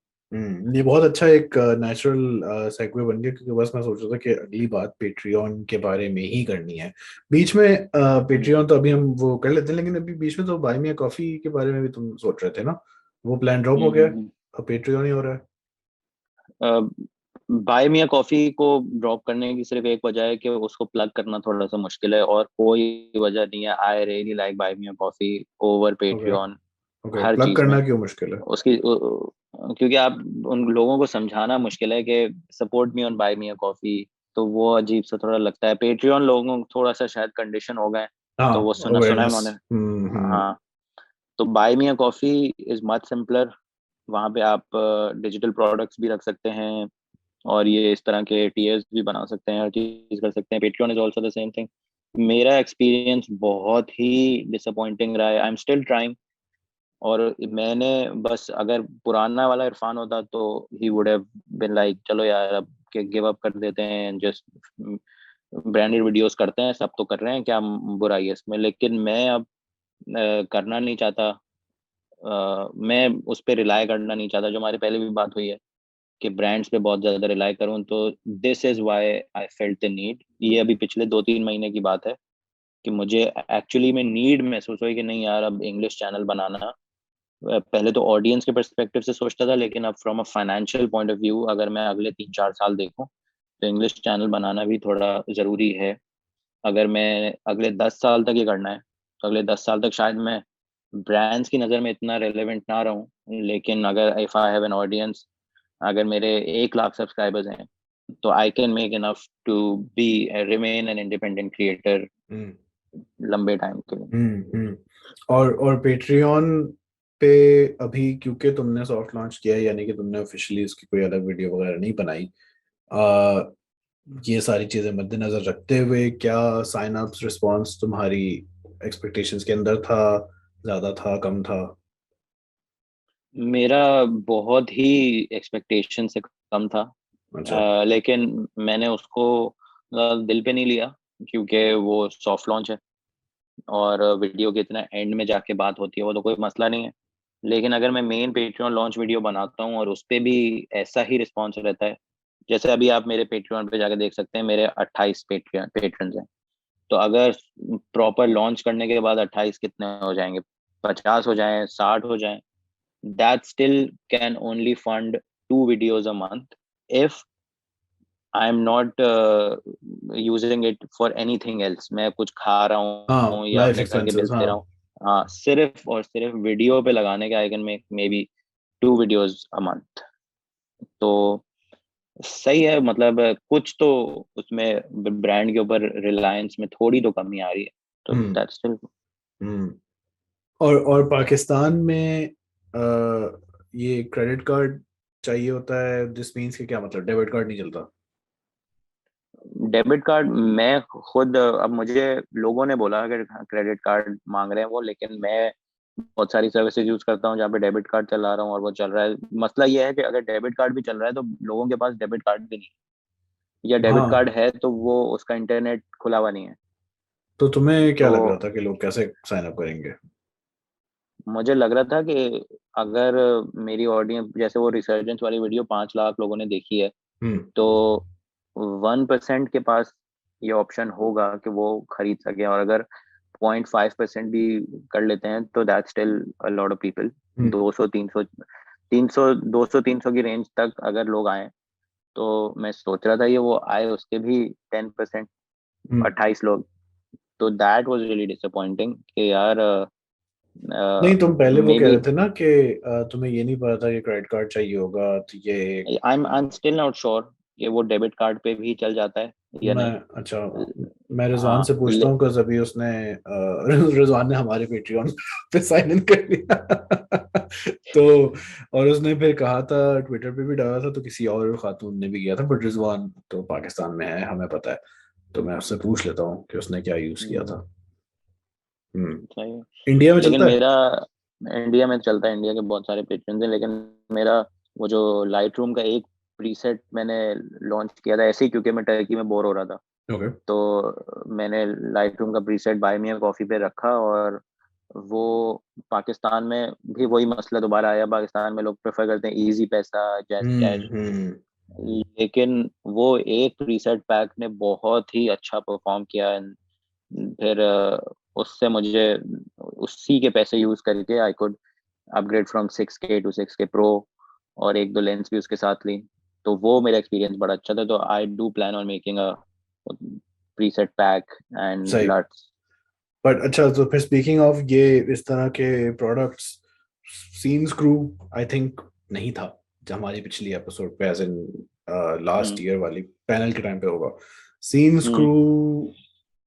ये बहुत अच्छा एक नेचुरल सेगवे बन गया, क्योंकि बस मैं सोच रहा था कि अगली बात पेट्रियन के बारे में ही करनी है। बीच में हम्म, पेट्रियन तो अभी हम वो कर लेते हैं, लेकिन अभी बीच में तो बाय मी कॉफी के बारे में भी तुम सोच रहे थे ना? वो प्लान ड्रॉप हो गया, हम्म, अब पेट्रियन ही हो रहा है। बाय मिया कॉफी को ड्रॉप करने की सिर्फ एक वजह है कि उसको प्लग करना थोड़ा सा मुश्किल है, और कोई वजह नहीं है। I really like buy me a coffee over okay. Patreon okay, हर प्लग चीज में। करना क्यों मुश्किल है? उसकी क्योंकि आप उन लोगों को समझाना मुश्किल है कि support me on buy me a coffee, तो वो अजीब सा थोड़ा लगता है। पेट्रियन लोगों को थोड़ा सा शायद कंडीशन हो गए, हाँ, तो वो सुना सुना है अवेयरनेस। उन्होंने। हम्म, हाँ, तो buy me a coffee is much simpler. वहाँ पे आप डिजिटल प्रोडक्ट्स भी रख सकते हैं, और ये इस तरह के टीयर्स भी बना सकते हैं, हर चीज कर सकते हैं। Patreon is also the same thing. मेरा एक्सपीरियंस बहुत ही डिसअपॉइंटिंग रहा है, आई एम स्टिल ट्राइंग। और मैंने बस, अगर पुराना वाला इरफान होता तो ही वुड हैव बीन लाइक चलो यार अब के गिव अप कर देते हैं, जस्ट ब्रांडेड वीडियोस करते हैं, सब तो कर रहे हैं, क्या बुराई है इसमें। लेकिन मैं अब करना नहीं चाहता, मैं उस पर रिलाय करना नहीं चाहता, जो हमारी पहले भी बात हुई है कि ब्रांड्स पे बहुत ज्यादा रिलाय करूं। तो this is why I felt the need, ये अभी पिछले 2-3 महीने की बात है कि मुझे एक्चुअली में नीड महसूस हुई कि नहीं यार, अब इंग्लिश चैनल बनाना, पहले तो ऑडियंस के पर्सपेक्टिव से सोचता था, लेकिन अब from a financial point of view, अगर मैं अगले 3-4 साल देखूं, तो इंग्लिश चैनल बनाना भी थोड़ा ज़रूरी है। अगर मैं अगले 10 साल तक ये करना है, तो अगले 10 साल तक शायद मैं ब्रांड्स की नज़र में इतना रेलेवेंट ना रहूं, लेकिन अगर if I have an audience, अगर मेरे 1 लाख सब्सक्राइबर्स हैं, तो I can make enough to be remain an independent creator hmm, लंबे टाइम के लिए। हम्म। और पेट्रियन पे अभी क्योंकि तुमने सॉफ्ट लॉन्च किया है, यानी कि तुमने ऑफिशियली उसकी कोई अलग वीडियो वगैरह नहीं बनाई, आ, ये सारी चीजें मद्देनजर रखते हुए क्या साइन अप्स रिस्पांस तुम्हारी एक्सपेक्टेशंस के अंदर था, ज्यादा था, कम था? मेरा बहुत ही एक्सपेक्टेशन से कम था। अच्छा। लेकिन मैंने उसको दिल पे नहीं लिया, क्योंकि वो सॉफ्ट लॉन्च है, और वीडियो के इतना एंड में जाके बात होती है, वो तो कोई मसला नहीं है। लेकिन अगर मैं मेन पेट्रियन लॉन्च वीडियो बनाता हूँ और उस पे भी ऐसा ही रिस्पॉन्स रहता है, जैसे अभी आप मेरे पेट्रियन पे जाके देख सकते हैं, मेरे 28 पेट्रियन हैं। तो अगर प्रॉपर लॉन्च करने के बाद 28 कितने हो जाएंगे, 50 हो जाएं, 60 हो जाएं, that still can only fund 2 videos a month if I'm not using it for anything else। मैं कुछ खा रहा हाँ, हूँ या लाइफ अपने घर के एक्सपेंसेस, बिल्स दे हाँ। रहा हूँ। हाँ, सिर्फ और सिर्फ वीडियो पे लगाने के आई can make may be 2 videos a month। तो सही है, मतलब कुछ तो उसमें ब्रांड के ऊपर रिलायंस में थोड़ी तो कमी आ रही है, तो हम्म, दैट्स स्टिल। हम्म। और पाकिस्तान में ये क्रेडिट कार्ड चाहिए होता है, दिस मीन्स कि क्या मतलब डेबिट कार्ड नहीं चलता? डेबिट कार्ड, मैं खुद, अब मुझे लोगों ने बोला कि क्रेडिट कार्ड मांग रहे हैं वो, लेकिन मैं बहुत सारी सर्विसेज यूज करता हूँ जहाँ पे डेबिट कार्ड चला रहा हूँ और वो चल रहा है। मसला ये है कि अगर डेबिट कार्ड भी चल रहा है तो लोगों के पास डेबिट कार्ड भी नहीं है, या डेबिट कार्ड हाँ, है तो वो उसका इंटरनेट खुला हुआ नहीं है। तो तुम्हें क्या तो लग रहा था कि लोग कैसे साइन अप करेंगे? मुझे लग रहा था कि अगर मेरी ऑडियंस, जैसे वो रिसर्जेंस वाली वीडियो 5 लाख लोगों ने देखी है, हम्म, तो 1% के पास ये ऑप्शन होगा कि वो खरीद सके, और अगर 0.5% भी कर लेते हैं तो that still a lot of people. 200 300 300 200 300 की रेंज तक अगर लोग आए, तो मैं सोच रहा था ये वो आए उसके भी 10%, 28 लोग। तो दैट वाज रियली डिसअपॉइंटिंग कि यार नहीं, तुम पहले वो मे कह बी रहे थे ना कि तुम्हें ये नहीं पता था कि क्रेडिट कार्ड चाहिए होगा, तो ये I am still not sure कि वो डेबिट कार्ड पे भी चल जाता है या मैं नहीं। अच्छा, मैं रिजवान हाँ से पूछता हूँ, बिकॉज अभी उसने रिजवान ने हमारे पेट्रियन पे साइन इन कर लिया तो और उसने फिर कहा था, ट्विटर पे भी डाला था, तो किसी और खातून ने भी किया था, बट रिजवान तो पाकिस्तान में है, हमें पता है, तो मैं उससे पूछ लेता हूँ कि उसने क्या यूज किया हम्म, था। हम्म। सही है। इंडिया में लेकिन चलता है। मेरा इंडिया में चलता है, इंडिया के बहुत सारे पेट्रन हैं, लेकिन मेरा वो जो लाइट रूम का एक प्रीसेट मैंने लॉन्च किया था ऐसे ही, क्योंकि मैं टर्की में बोर हो रहा था। ओके। तो मैंने लाइट रूम का प्रीसेट बाय मी कॉफी पे रखा, और वो पाकिस्तान में भी वही मसला दोबारा आया। पाकिस्तान में लोग प्रेफर करते हैं इजी पैसा, जैस कैश। हम्म। लेकिन वो एक प्रीसेट पैक ने बहुत ही अच्छा परफॉर्म किया। फिर उससे मुझे उसी के पैसे यूज करके I could upgrade from 6K to 6K pro, और एक दो लेंस भी उसके साथ ली। तो वो मेरा एक्सपीरियंस बड़ा अच्छा था। तो I do plan on making a preset pack and सही। लट्स। बट अच्छा, तो फिर स्पीकिंग ऑफ ये इस तरह के products, scene screw I think नहीं था जो हमारी पिछली एपिसोड पे, as in last hmm year वाली पैनल के टाइम पे होगा। सीन हम्म स्क्रू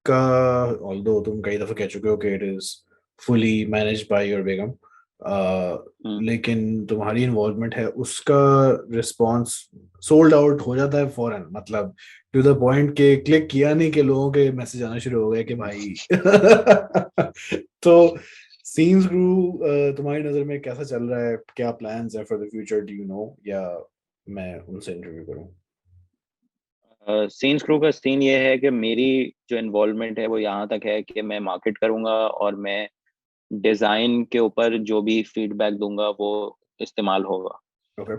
का, ऑल्दो तुम कई दफा कह चुके हो कि it is fully managed by your begum, hmm लेकिन तुम्हारी इन्वॉल्वमेंट है, उसका रिस्पॉन्स सोल्ड आउट हो जाता है फौरन, मतलब टू द पॉइंट के क्लिक किया नहीं कि लोगों के मैसेज आना शुरू हो गए कि भाई तो सीन्स ग्रू तुम्हारी नजर में कैसा चल रहा है, क्या प्लान्स है for the future, do you know, या मैं उनसे इंटरव्यू करूं? सीन स्क्रू का सीन ये है कि मेरी जो इन्वॉल्वमेंट है वो यहाँ तक है कि मैं मार्केट करूंगा, और मैं डिजाइन के ऊपर जो भी फीडबैक दूंगा वो इस्तेमाल होगा। ओके।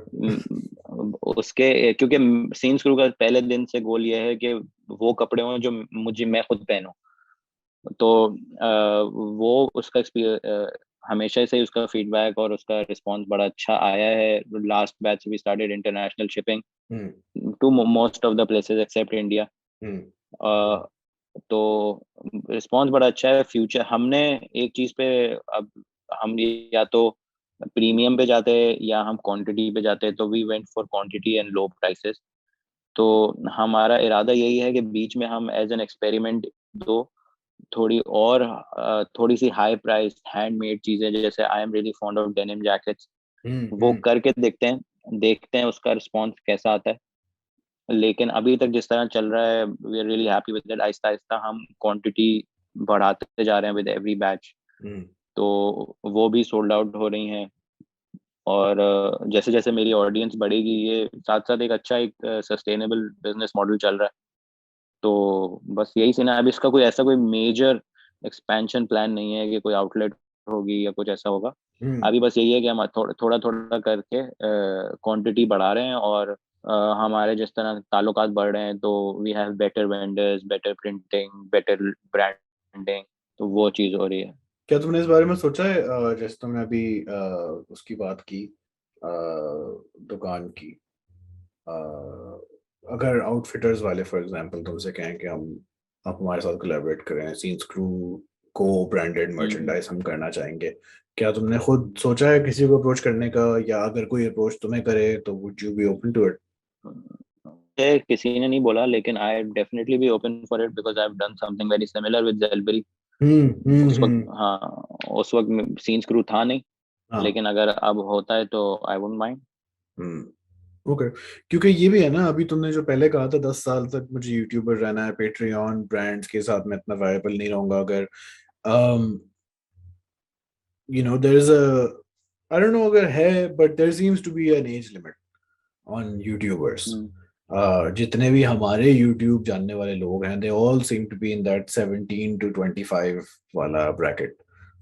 उसके क्योंकि सीन स्क्रू का पहले दिन से गोल ये है कि वो कपड़े हों जो मैं खुद पहनूं। तो वो उसका हमेशा से उसका फीडबैक और उसका रिस्पांस बड़ा अच्छा आया है। Last batch we started international shipping hmm. To most of the places except India. Hmm. तो रिस्पांस बड़ा अच्छा है। फ्यूचर हमने एक चीज पे, अब हम या तो प्रीमियम पे जाते हैं या हम क्वांटिटी पे जाते हैं, तो we went for quantity and low prices. तो हमारा इरादा यही है कि बीच में हम एज एन एक्सपेरिमेंट दो थोड़ी और थोड़ी सी हाई प्राइस हैंडमेड चीजें, जैसे आई am really fond of denim jackets, वो हम्म। करके देखते हैं उसका रिस्पांस कैसा आता है। लेकिन अभी तक जिस तरह चल रहा है we are really happy with it. आहिस्ता आहिस्ता हम क्वांटिटी बढ़ाते जा रहे हैं विद एवरी बैच। हम्म। तो वो भी सोल्ड आउट हो रही हैं। और जैसे जैसे मेरी ऑडियंस बढ़ेगी, ये साथ साथ एक अच्छा एक सस्टेनेबल बिजनेस मॉडल चल रहा है। तो बस यही सीन है। अब इसका कोई ऐसा कोई मेजर एक्सपेंशन प्लान नहीं है कि कोई आउटलेट होगी या कुछ ऐसा होगा। हम्म। अभी बस यही है कि हम थोड़ा थोड़ा करके क्वांटिटी बढ़ा रहे हैं, और हमारे जिस तरह ताल्लुकात बढ़ रहे हैं, तो we have better vendors, better printing, better branding. तो वो चीज़ हो रही है। क्या तुमने इस बारे में सोचा है, जैसे तुमने अभी उसकी बात की, दुकान की, अ, अगर आउटफिटर्स वाले फॉर एग्जांपल तुमसे कहें कि हम, आप हमारे साथ कोलैबोरेट करें, सीन स्क्रू को ब्रांडेड हम्म मर्चेंडाइज हम करना चाहेंगे, क्या तुमने खुद सोचा है किसी को अप्रोच करने का, या अगर कोई अप्रोच तुम्हें करे तो would you be open to it? मुझे किसी ने नहीं बोला, लेकिन I definitely be open for it because I have done something very similar with Jelbury. उस वक्त, हम्म। हाँ, उस वक्त सीन स्क्रू था नहीं, हाँ। लेकिन अगर अब होता है तो I wouldn't mind. Hmm. Okay. क्योंकि ये भी है ना, अभी तुमने जो पहले कहा था 10 साल तक मुझे यूट्यूबर रहना है, पेट्रियन ब्रांड्स के साथ मैं इतना वायबल नहीं रहूंगा, अगर there is a, I don't know अगर है, but there seems to be an age limit on YouTubers. जितने भी हमारे यूट्यूब जानने वाले लोग हैं, they all seem to be in that 17 to 25 वाला ब्रैकेट,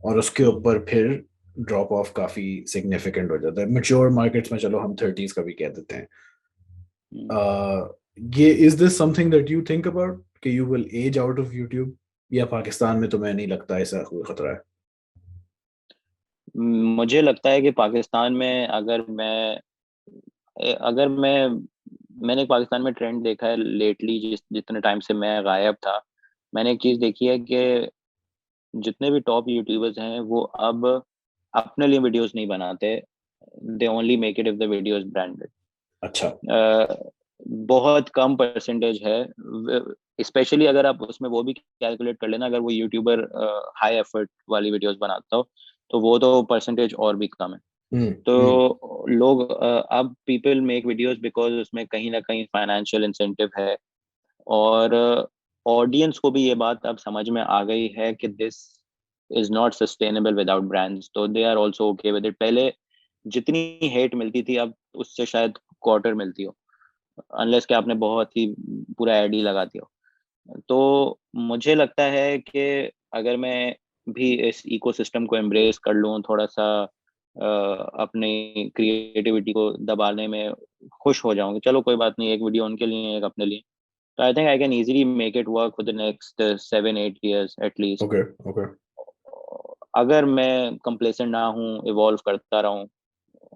और उसके ऊपर फिर ड्रॉप ऑफ काफी सिग्निफिकेंट हो जाता है। मेच्योर मार्केट्स में चलो हम 30s का भी कह देते हैं। ये, is this something that you think about, कि you will age out of YouTube, या पाकिस्तान में तुम्हें नहीं लगता ऐसा कोई खतरा है? मुझे लगता है कि पाकिस्तान में अगर मैंने एक पाकिस्तान में ट्रेंड देखा है लेटली, जितने टाइम से मैं गायब था, मैंने एक चीज देखी है कि जितने भी टॉप यूट्यूबर्स हैं वो अब अपने लिए वीडियोस नहीं बनाते, they only make it if the video is branded. अच्छा। बहुत कम परसेंटेज है, स्पेशली अगर आप उसमें वो भी कैलकुलेट कर लेना, अगर वो यूट्यूबर हाई एफर्ट वाली वीडियोस बनाता हो तो वो तो परसेंटेज और भी कम है। हम्म। तो लोग अब पीपल मेक वीडियोस बिकॉज उसमें कहीं ना कहीं फाइनेंशियल इंसेंटिव है, और ऑडियंस को भी ये बात अब समझ में आ गई है कि this is not sustainable without brands, तो they are also okay with it. पहले जितनी हेट मिलती थी अब उससे शायद क्वार्टर मिलती हो, अनलेस कि आपने बहुत ही पूरा एड ही लगा दिया हो। तो मुझे लगता है कि अगर मैं भी इस इकोसिस्टम को एम्ब्रेस कर लूँ थोड़ा सा, अपनी क्रिएटिविटी को दबाने में खुश हो जाऊंगा, चलो कोई बात नहीं, एक वीडियो उनके लिए एक अपने लिए, तो I think I can easily make it work for the next 7-8 years at least. Okay okay. अगर मैं कंप्लेसेंट ना हूँ, इवॉल्व करता रहूँ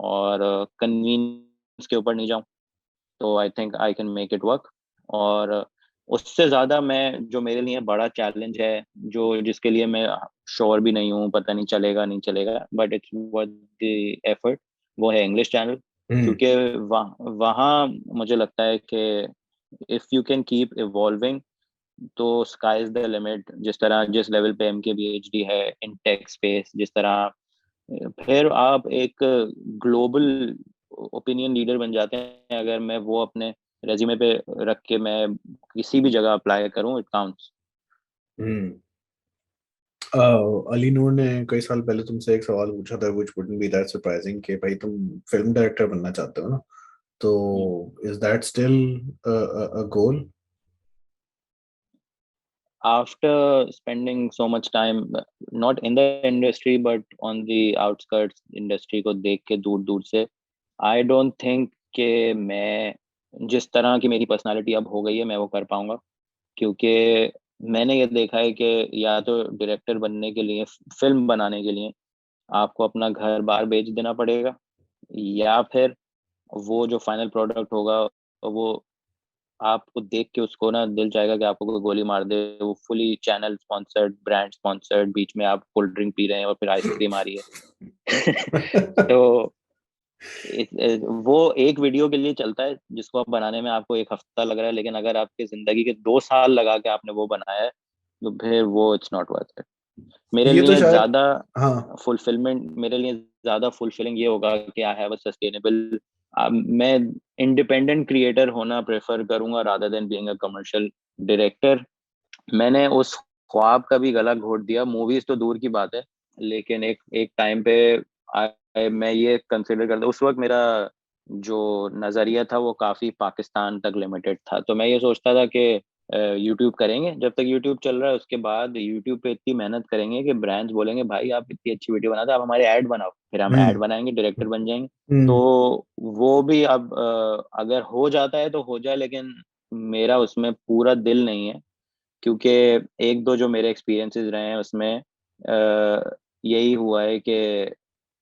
और कन्वीनियंस के ऊपर नहीं जाऊँ, तो I think I can make it work. और उससे ज़्यादा मैं, जो मेरे लिए बड़ा चैलेंज है, जो जिसके लिए मैं श्योर भी नहीं हूँ, पता नहीं चलेगा नहीं चलेगा, but it's worth the effort, वो है इंग्लिश चैनल। हम्म क्योंकि वहाँ मुझे लगता है कि if you can keep evolving तो स्काई इज द लिमिट। जिस तरह जिस लेवल पे MKBHD है इन टेक स्पेस, जिस तरह फिर आप एक ग्लोबल ओपिनियन लीडर बन जाते हैं, अगर मैं वो अपने रेज्यूमे पे रख के मैं किसी भी जगह अप्लाई करूं, इट काउंट्स। हम्म। अली नूर ने कई साल पहले तुमसे एक सवाल पूछा था, which wouldn't be that surprising, कि भाई तुम फिल्म डायरेक्टर बनना चाहते हो ना, तो is that still a goal? After spending so much time not in the industry but on the outskirts industry को देख के दूर दूर से, आई डोंट थिंक कि मैं जिस तरह की मेरी पर्सनालिटी अब हो गई है मैं वो कर पाऊंगा। क्योंकि मैंने ये देखा है कि या तो डायरेक्टर बनने के लिए, फिल्म बनाने के लिए आपको अपना घर बार बेच देना पड़ेगा, या फिर वो जो फाइनल प्रोडक्ट होगा वो आपको देख के उसको ना दिल चाहेगा कि आपको कोई गोली मार दे। वो fully channel sponsored, brand sponsored, बीच में आप कोल्ड ड्रिंक पी रहे हैं और फिर आइसक्रीम आ रही है। तो वो एक वीडियो के लिए चलता है जिसको आप बनाने में आपको एक हफ्ता लग रहा है, लेकिन अगर आपके जिंदगी के 2 साल लगा के आपने वो बनाया है तो फिर वो इट्स नॉट वर्थ इट। मेरे ये तो लिए शायद। ज्यादा हाँ। फुलफिलमेंट, मेरे लिए ज्यादा फुलफिलिंग ये होगा कि आई हैव अ सस्टेनेबल, मैं इंडिपेंडेंट क्रिएटर होना प्रेफर करूंगा rather than being a commercial director. मैंने उस ख्वाब का भी गला घोट दिया, मूवीज तो दूर की बात है, लेकिन एक एक टाइम पे मैं ये कंसिडर करता, उस वक्त मेरा जो नजरिया था वो काफी पाकिस्तान तक लिमिटेड था। तो मैं ये सोचता था कि यूट्यूब करेंगे, जब तक यूट्यूब चल रहा है उसके बाद यूट्यूब पे इतनी मेहनत करेंगे कि ब्रांड्स बोलेंगे भाई आप इतनी अच्छी वीडियो बनाते आप हमारे ऐड बनाओ, फिर हम ऐड हम्म बनाएंगे, डायरेक्टर बन जाएंगे। तो हम्म वो भी अब अगर हो जाता है तो हो जाए, लेकिन मेरा उसमें पूरा दिल नहीं है। क्योंकि एक दो जो मेरे एक्सपीरियंसेस रहे हैं उसमें यही हुआ है कि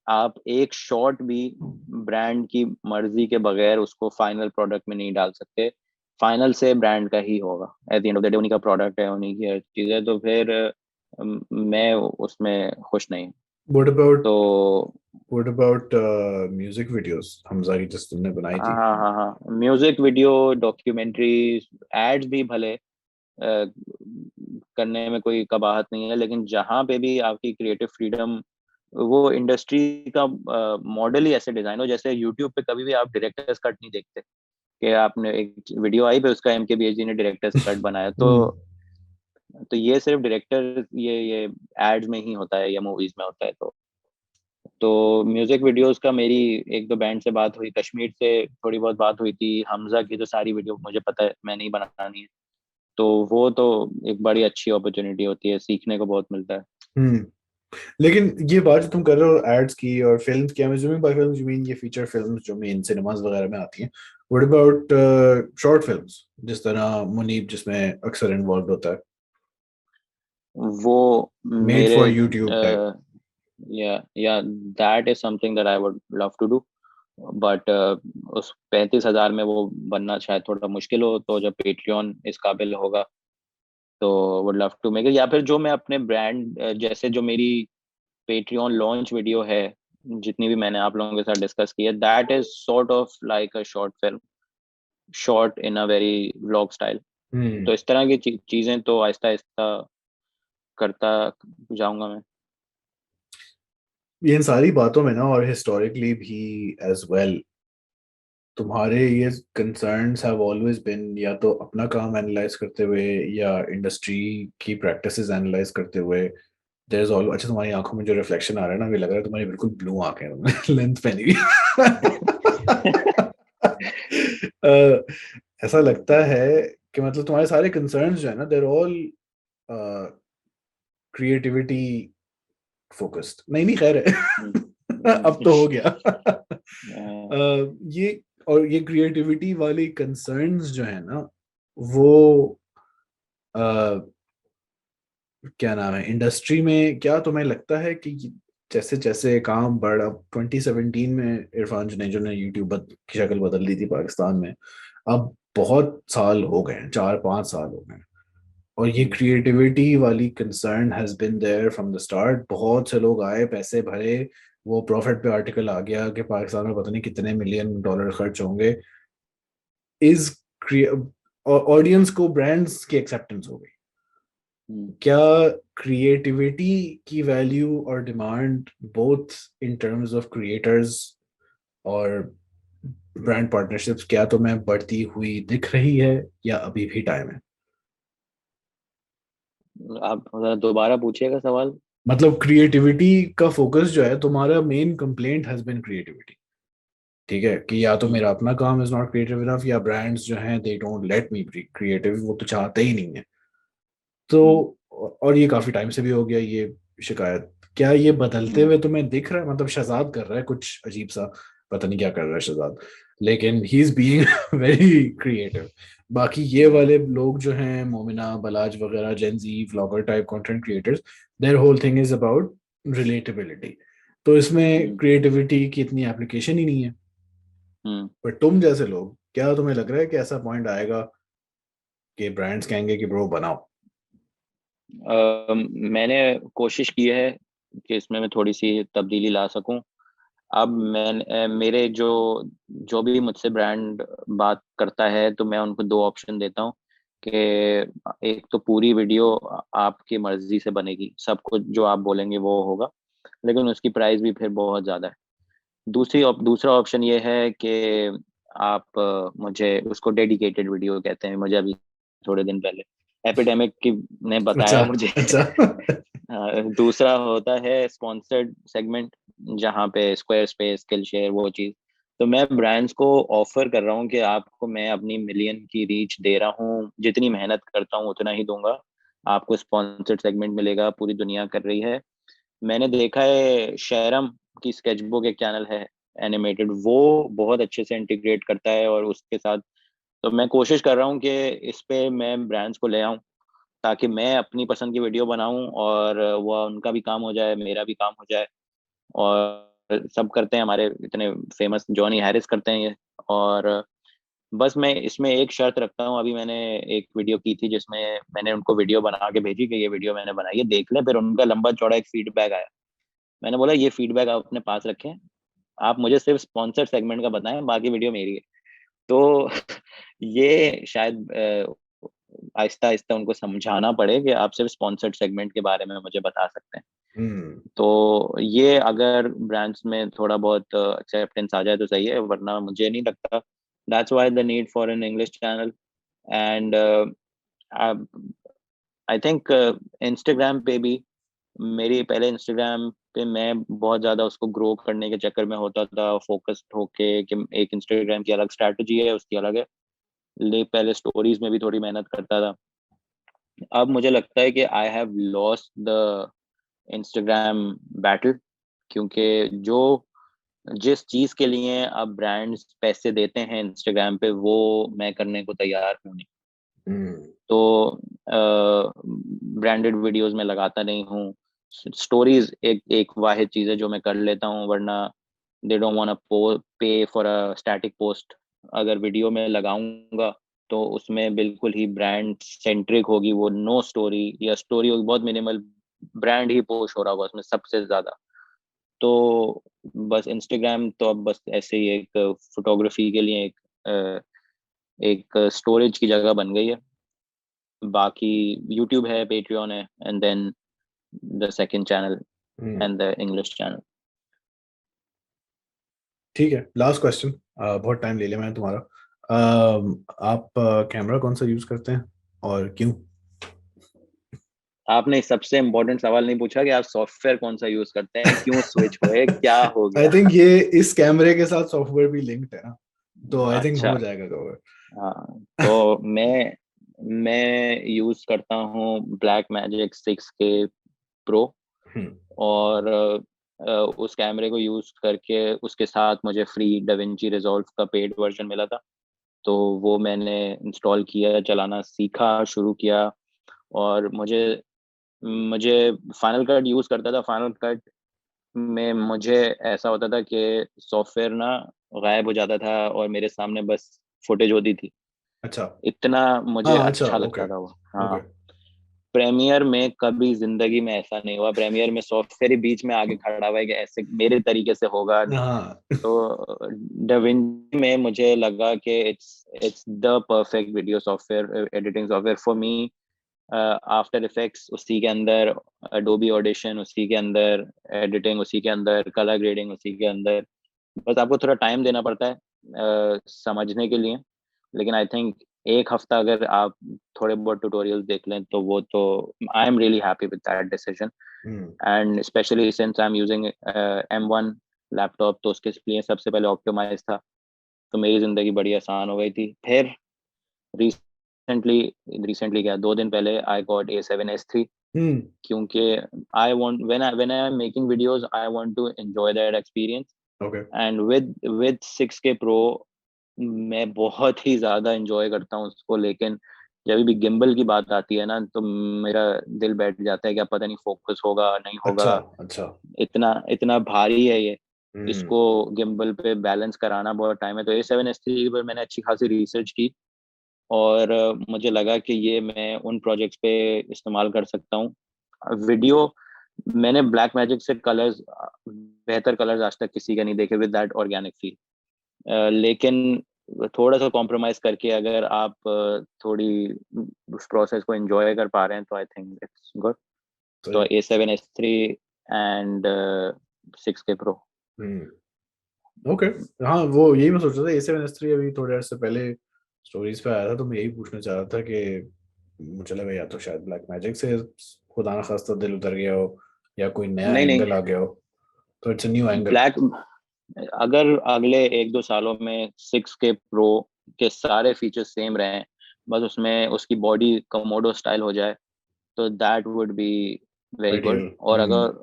आप एक शॉट भी ब्रांड की मर्जी के बगैर उसको फाइनल प्रोडक्ट में नहीं डाल सकते। फाइनल से ब्रांड का ही होगा, at the end of the day उन्हीं का प्रोडक्ट है, उन्हीं की हर चीज़ है। तो फिर मैं उसमें खुश नहीं। व्हाट अबाउट तो what about music videos, Hamza की जिस तुमने बनाई हाँ थी? हाँ हाँ हाँ, म्यूजिक वीडियो, डॉक्यूमेंट्री, एड्स भी भले करने में कोई कबाहत नहीं है, लेकिन जहाँ पे भी आपकी क्रिएटिव फ्रीडम, वो इंडस्ट्री का मॉडल ही ऐसे डिजाइन हो, जैसे यूट्यूब पे कभी भी आप डायरेक्टर्स कट नहीं देखते कि आपने एक वीडियो आई पे उसका MKBHD ने डायरेक्टर्स कट बनाया। हम्म तो ये सिर्फ डायरेक्टर, ये एड्स में ही होता है या मूवीज में होता है। तो म्यूजिक वीडियोस का मेरी एक दो बैंड से बात हुई, कश्मीर से थोड़ी बहुत बात हुई थी, हमजा की तो सारी वीडियो मुझे पता है मैंने ही बनानी है। तो वो तो एक बड़ी अच्छी अपॉर्चुनिटी होती है, सीखने को बहुत मिलता है। हम्म। लेकिन ये बात जो तुम कर रहे हो एड्स की और फिल्म्स की, I'm assuming by films you mean ये फीचर फिल्म्स जो मेन सिनेमास वगैरह में आती हैं. व्हाट अबाउट शॉर्ट फिल्म्स जिस तरह मुनीब जिसमें अक्सर इन्वॉल्व होता है, वो मेड मेरे फॉर यूट्यूब टाइप? या that is something that I would love to do, but उस 35,000 में वो बनना शायद थोड़ा मुश्किल हो, तो जब पेट्रियन इस काबिल होगा तो would love to make it. या फिर जो मैं अपने ब्रांड, जैसे जो मेरी पेट्रियन लॉन्च वीडियो है, जितनी भी मैंने आप लोगों के साथ डिस्कस की है, that is sort of like a short film, short in a very vlog style. Hmm. तो इस तरह की चीजें तो आहिस्ता आहिस्ता करता जाऊंगा मैं। इन सारी बातों में ना, और हिस्टोरिकली भी एज वेल, तुम्हारे ये कंसर्न्स हैव ऑलवेज बिन या तो अपना काम एनालाइज करते हुए या इंडस्ट्री की प्रैक्टिसेस एनालाइज करते हुए. देयर इज ऑल, अच्छा तुम्हारी आंखों में जो रिफ्लेक्शन आ रहा है ना, ये लग रहा है तुम्हारी बिल्कुल ब्लू आंखें हैं, लेंथ पहनी हुई. ऐसा लगता है कि मतलब तुम्हारे सारे कंसर्न्स जो है ना, देयर ऑल क्रिएटिविटी फोकस्ड. नहीं नहीं, खैर है. अब तो हो गया. ये और ये क्रिएटिविटी वाली कंसर्न्स जो है ना, वो क्या नाम है इंडस्ट्री में, क्या तुम्हें लगता है कि जैसे जैसे काम बढ़, अब 2017 में इरफान जुनेजो ने यूट्यूब की शक्ल बदल दी थी पाकिस्तान में. अब बहुत साल हो गए हैं, 4-5 साल हो गए हैं, और ये क्रिएटिविटी वाली concern has been there from the start. बहुत से लोग आए, पैसे भरे, वो प्रॉफिट पे आर्टिकल आ गया कि पाकिस्तान में पता नहीं कितने मिलियन डॉलर खर्च होंगे. इज ऑडियंस को ब्रांड्स की एक्सेप्टेंस हो गई. क्या क्रिएटिविटी की वैल्यू और demand both in terms of creators और ब्रांड पार्टनरशिप्स, क्या तुम्हें बढ़ती हुई दिख रही है या अभी भी टाइम है? आप जरा दोबारा पूछिएगा सवाल। मतलब क्रिएटिविटी का फोकस जो है, तुम्हारा main complaint has been creativity. ठीक है कि या तो मेरा अपना काम इज नॉट क्रिएटिव इनफ, या ब्रांड्स जो हैं they don't let me creative, वो तो चाहते ही नहीं है. तो और ये काफी टाइम से भी हो गया ये शिकायत. क्या ये बदलते हुए तुम्हें दिख रहा है? मतलब शहजाद कर रहा है कुछ अजीब सा, पता नहीं क्या कर रहा है शहजाद, लेकिन he is being very creative. बाकी ये वाले लोग जो हैं, मोमिना बलाज वगैरह, Gen Z vlogger type content creators, their whole thing is about relatability. तो इसमें क्रिएटिविटी की इतनी एप्लीकेशन ही नहीं है. पर तुम जैसे लोग, क्या तुम्हें लग रहा है कि ऐसा पॉइंट आएगा कि ब्रांड्स कहेंगे कि ब्रो बनाओ? मैंने कोशिश की है कि इसमें मैं थोड़ी सी तब्दीली ला सकूं। अब मेरे जो जो भी मुझसे ब्रांड बात करता है, तो मैं उनको दो ऑप्शन देता हूँ कि एक तो पूरी वीडियो आपकी मर्जी से बनेगी, सब कुछ जो आप बोलेंगे वो होगा, लेकिन उसकी प्राइस भी फिर बहुत ज़्यादा है। दूसरा ऑप्शन ये है कि आप मुझे, उसको डेडिकेटेड वीडियो कहते हैं, मुझे अभी थोड़े दिन पहले एपिडेमिक की ने अच्छा. बताया मुझे। अच्छा. दूसरा होता है स्पॉन्सर्ड सेगमेंट, जहाँ पे स्क्वायर स्पेस, स्किल शेयर, वो चीज़। तो मैं ब्रांड्स को ऑफर कर रहा हूँ कि आपको मैं अपनी मिलियन की रीच दे रहा हूँ, जितनी मेहनत करता हूँ उतना ही दूंगा, आपको स्पॉन्सर्ड सेगमेंट मिलेगा, पूरी दुनिया कर रही है। मैंने देखा है शहरम की स्केचबुक एक चैनल है एनिमेटेड, वो बहुत अच्छे से इंटीग्रेट करता है और उसके साथ। तो मैं कोशिश कर रहा हूँ कि इस पे मैं ब्रांड्स को ले आऊँ, ताकि मैं अपनी पसंद की वीडियो बनाऊं और वो उनका भी काम हो जाए, मेरा भी काम हो जाए, और सब करते हैं, हमारे इतने फेमस जॉनी हैरिस करते हैं ये। और बस मैं इसमें एक शर्त रखता हूँ, अभी मैंने एक वीडियो की थी जिसमें मैंने उनको वीडियो बना के भेजी कि ये वीडियो मैंने बनाई है, देख लें। फिर उनका लंबा चौड़ा एक फीडबैक आया। मैंने बोला ये फीडबैक आप अपने पास रखें, आप मुझे सिर्फ स्पॉन्सर सेगमेंट का बताएं, बाकी वीडियो मेरी है। तो ये शायद आहिस्ता आहिस्ता उनको समझाना पड़े कि आप सिर्फ स्पॉन्सर्ड सेगमेंट के बारे में मुझे बता सकते हैं। हम्म. तो ये अगर ब्रांड्स में थोड़ा बहुत एक्सेप्टेंस आ जाए तो सही है, वरना मुझे नहीं लगता। That's why the need for an English channel. And I think Instagram पे भी, मेरी पहले इंस्टाग्राम पे मैं बहुत ज़्यादा उसको ग्रो करने के चक्कर में होता था, फोकस्ड होके कि एक इंस्टाग्राम की अलग स्ट्रैटेजी है, उसकी अलग है। ले पहले स्टोरीज में भी थोड़ी मेहनत करता था। अब मुझे लगता है कि I have lost the Instagram battle, क्योंकि जो जिस चीज के लिए अब ब्रांड्स पैसे देते हैं इंस्टाग्राम पे, वो मैं करने को तैयार हूँ नहीं। तो ब्रांडेड वीडियोस में लगाता नहीं हूँ। स्टोरीज एक एक वाहिद चीज है जो मैं कर लेता हूँ, वरना दे डोंट वांट पे फॉर अ स्टैटिक पोस्ट। अगर वीडियो में लगाऊंगा तो उसमें बिल्कुल ही ब्रांड सेंट्रिक होगी, वो नो स्टोरी या स्टोरी होगी बहुत मिनिमल, ब्रांड ही पोस्ट हो रहा होगा उसमें सबसे ज्यादा। तो बस इंस्टाग्राम तो अब बस ऐसे ही एक फोटोग्राफी के लिए एक स्टोरेज की जगह बन गई है। बाकी यूट्यूब है, पेट्रियन है, and then the second channel and the English channel. ठीक है, लास्ट क्वेश्चन, बहुत टाइम ले लिया मैंने तुम्हारा। आप कैमरा कौन सा यूज करते हैं और क्यों? आपने सबसे इम्पोर्टेंट सवाल नहीं पूछा कि आप सॉफ्टवेयर कौन सा यूज करते हैं, क्यों स्विच हुए, क्या हो आई गया। थिंक ये इस कैमरे के साथ सॉफ्टवेयर भी लिंक्ड है ना, तो आई थिंक अच्छा, हो जाएगा कवर। हाँ, तो मैं यूज करता हूँ ब्लैक मैजिक 6K प्रो। और उस कैमरे को यूज करके उसके साथ मुझे फ्री डाविंची रिजॉल्व का पेड वर्जन मिला था, तो वो मैंने इंस्टॉल किया, चलाना सीखा, शुरू किया। और मुझे मुझे फाइनल कट यूज करता था। फाइनल कट में मुझे ऐसा होता था कि सॉफ्टवेयर ना गायब हो जाता था और मेरे सामने बस फुटेज होती थी। अच्छा। इतना मुझे हाँ, अच्छा, अच्छा ओके। लगता था वो। हाँ, ओके। प्रीमियर में कभी जिंदगी में ऐसा नहीं हुआ। प्रीमियर में सॉफ्टवेयर ही बीच में आगे खड़ा हुआ है कि ऐसे मेरे तरीके से होगा। हाँ। तो डाविंची में मुझे लगा कि it's the perfect video software, editing software for me. After effects उसी के अंदर, एडोबी ऑडिशन उसी के अंदर, एडिटिंग उसी के अंदर, कलर ग्रेडिंग उसी के अंदर। बस आपको थोड़ा टाइम देना पड़ता है समझने के लिए। लेकिन आई थिंक एक हफ्ता अगर आप थोड़े बहुत ट्यूटोरियल्स देख लें तो वो तो I am really happy with that decision. And specially since I am using M1 laptop, तो उसके लिए सबसे पहले ऑप्टिमाइज था, तो मेरी जिंदगी बड़ी आसान हो गई थी। फिर रिसेंटली रिसेंटली क्या, 2 दिन पहले I got A7S III, hmm. क्योंकि I want when I am making videos I want to enjoy that experience. Okay. And with 6K pro मैं बहुत ही ज्यादा एंजॉय करता हूँ उसको। लेकिन जब भी गिम्बल की बात आती है ना, तो मेरा दिल बैठ जाता है कि अब पता नहीं फोकस होगा नहीं अच्छा। होगा। अच्छा। इतना इतना भारी है ये, हम्म। इसको गिम्बल पे बैलेंस कराना बहुत टाइम है। तो A7S III पर मैंने अच्छी खासी रिसर्च की, और मुझे लगा कि ये मैं उन प्रोजेक्ट्स पे इस्तेमाल कर सकता हूँ। वीडियो मैंने ब्लैक मैजिक से कलर्स, बेहतर कलर्स आज तक किसी का नहीं देखे विद दैट ऑर्गेनिक फील। लेकिन थोड़ा सा कॉम्प्रोमाइज करके अगर आप थोड़ी उस प्रोसेस को एंजॉय कर पा रहे हैं तो आई थिंक इट्स गुड। सही तो है। A7S III and 6K pro. Okay. हाँ, वो यही मैं सोच रहा था, A7S III अभी थोड़े अर्से पहले स्टोरीज पे आया था, तो मैं यही पूछना चाह रहा था कि मुझे लगा या तो शायद ब्लैक मैजिक से खुदा ना खास्ता दिल उतर गया हो, या कोई नया नहीं नहीं, एंगल आ गया हो। तो it's a new angle. Black, अगर अगले 1-2 सालों में 6K प्रो के सारे फीचर्स सेम रहे, बस उसमें उसकी बॉडी कमोडो स्टाइल हो जाए, तो that would be very good. Ideal. और अगर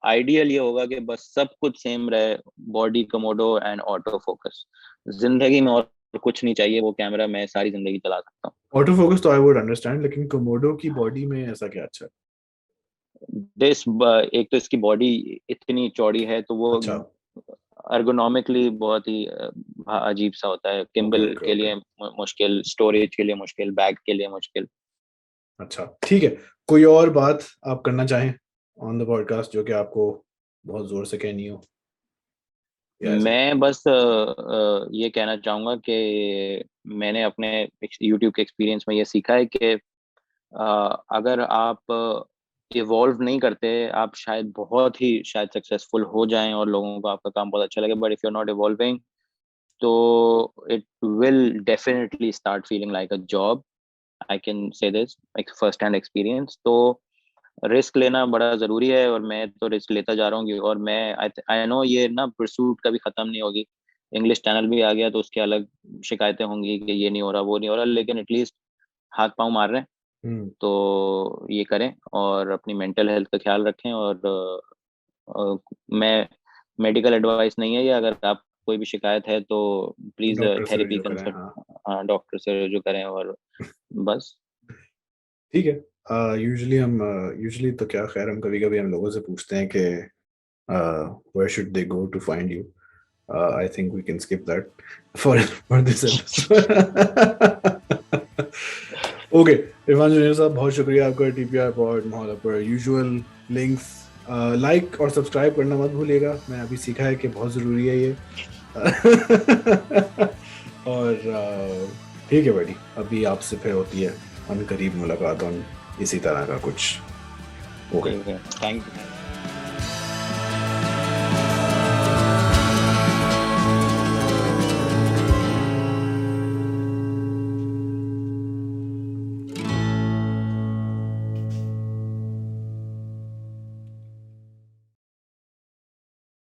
आइडियल ये होगा कि बस सब कुछ सेम रहे, body Komodo and auto focus, जिंदगी में और कुछ नहीं चाहिए, वो कैमरा मैं सारी जिंदगी चला सकता हूँ। ऑटो फोकस तो आई वुड अंडरस्टैंड, लेकिन कोमोडो की बॉडी में ऐसा क्या अच्छा है? दिस एक तो इसकी बॉडी इतनी चौड़ी है, तो वो अच्छा। अर्गोनॉमिकली बहुत ही अजीब सा होता है। ओके, किम्बल ओके, के ओके। लिए मुश्किल, स्टोरेज के लिए मुश्किल, बैग के लिए मुश्किल। अच्छा, ठीक है। कोई और बात आप करना चाहें ऑन द पॉडकास्ट जो कि आपको बहुत जोर से कहनी हो, या ऐसे ही? मैं बस ये कहना चाहूंगा कि मैंने अपने यूट्यूब के एक्सपीरियंस में ये सीखा है कि अगर आप इवॉल्व नहीं करते, आप शायद बहुत ही शायद सक्सेसफुल हो जाएं और लोगों को आपका काम बहुत अच्छा लगे, but if you are not evolving, तो it will definitely start feeling like a job. I can say this एक फर्स्ट हैंड एक्सपीरियंस। तो रिस्क लेना बड़ा जरूरी है, और मैं तो रिस्क लेता जा रहा हूँ। और मैं आई नो ये ना परसूट कभी खत्म नहीं होगी। इंग्लिश चैनल भी आ गया तो उसके अलग शिकायतें होंगी कि ये नहीं हो रहा वो नहीं हो रहा, लेकिन एटलीस्ट हाथ पांव मार रहे हैं। तो ये करें और अपनी मेंटल हेल्थ का ख्याल रखें। और मैं मेडिकल एडवाइस नहीं है ये, अगर आप कोई भी शिकायत है तो प्लीज़ डॉक्टर से थेरेपी जो करें, कंसल्ट, हाँ। हाँ, डॉक्टर से जो करें और बस। ठीक है। यूजुअली तो क्या, खैर हम कभी कभी हम लोगों से पूछते हैं कि where should they go to find you? I think we can skip that for this episode. Okay, Irfan Juner साहब, बहुत शुक्रिया आपका टीपीआर पॉड मोहल्ला पर। यूजुअल लिंक्स, लाइक और सब्सक्राइब करना मत भूलिएगा, मैं अभी सीखा है कि बहुत ज़रूरी है ये। और ठीक है भाई, अभी आपसे फिर होती है हम करीब मुलाकात, हम इसी तरह का कुछ। ओके। ठीक है, थैंक यू।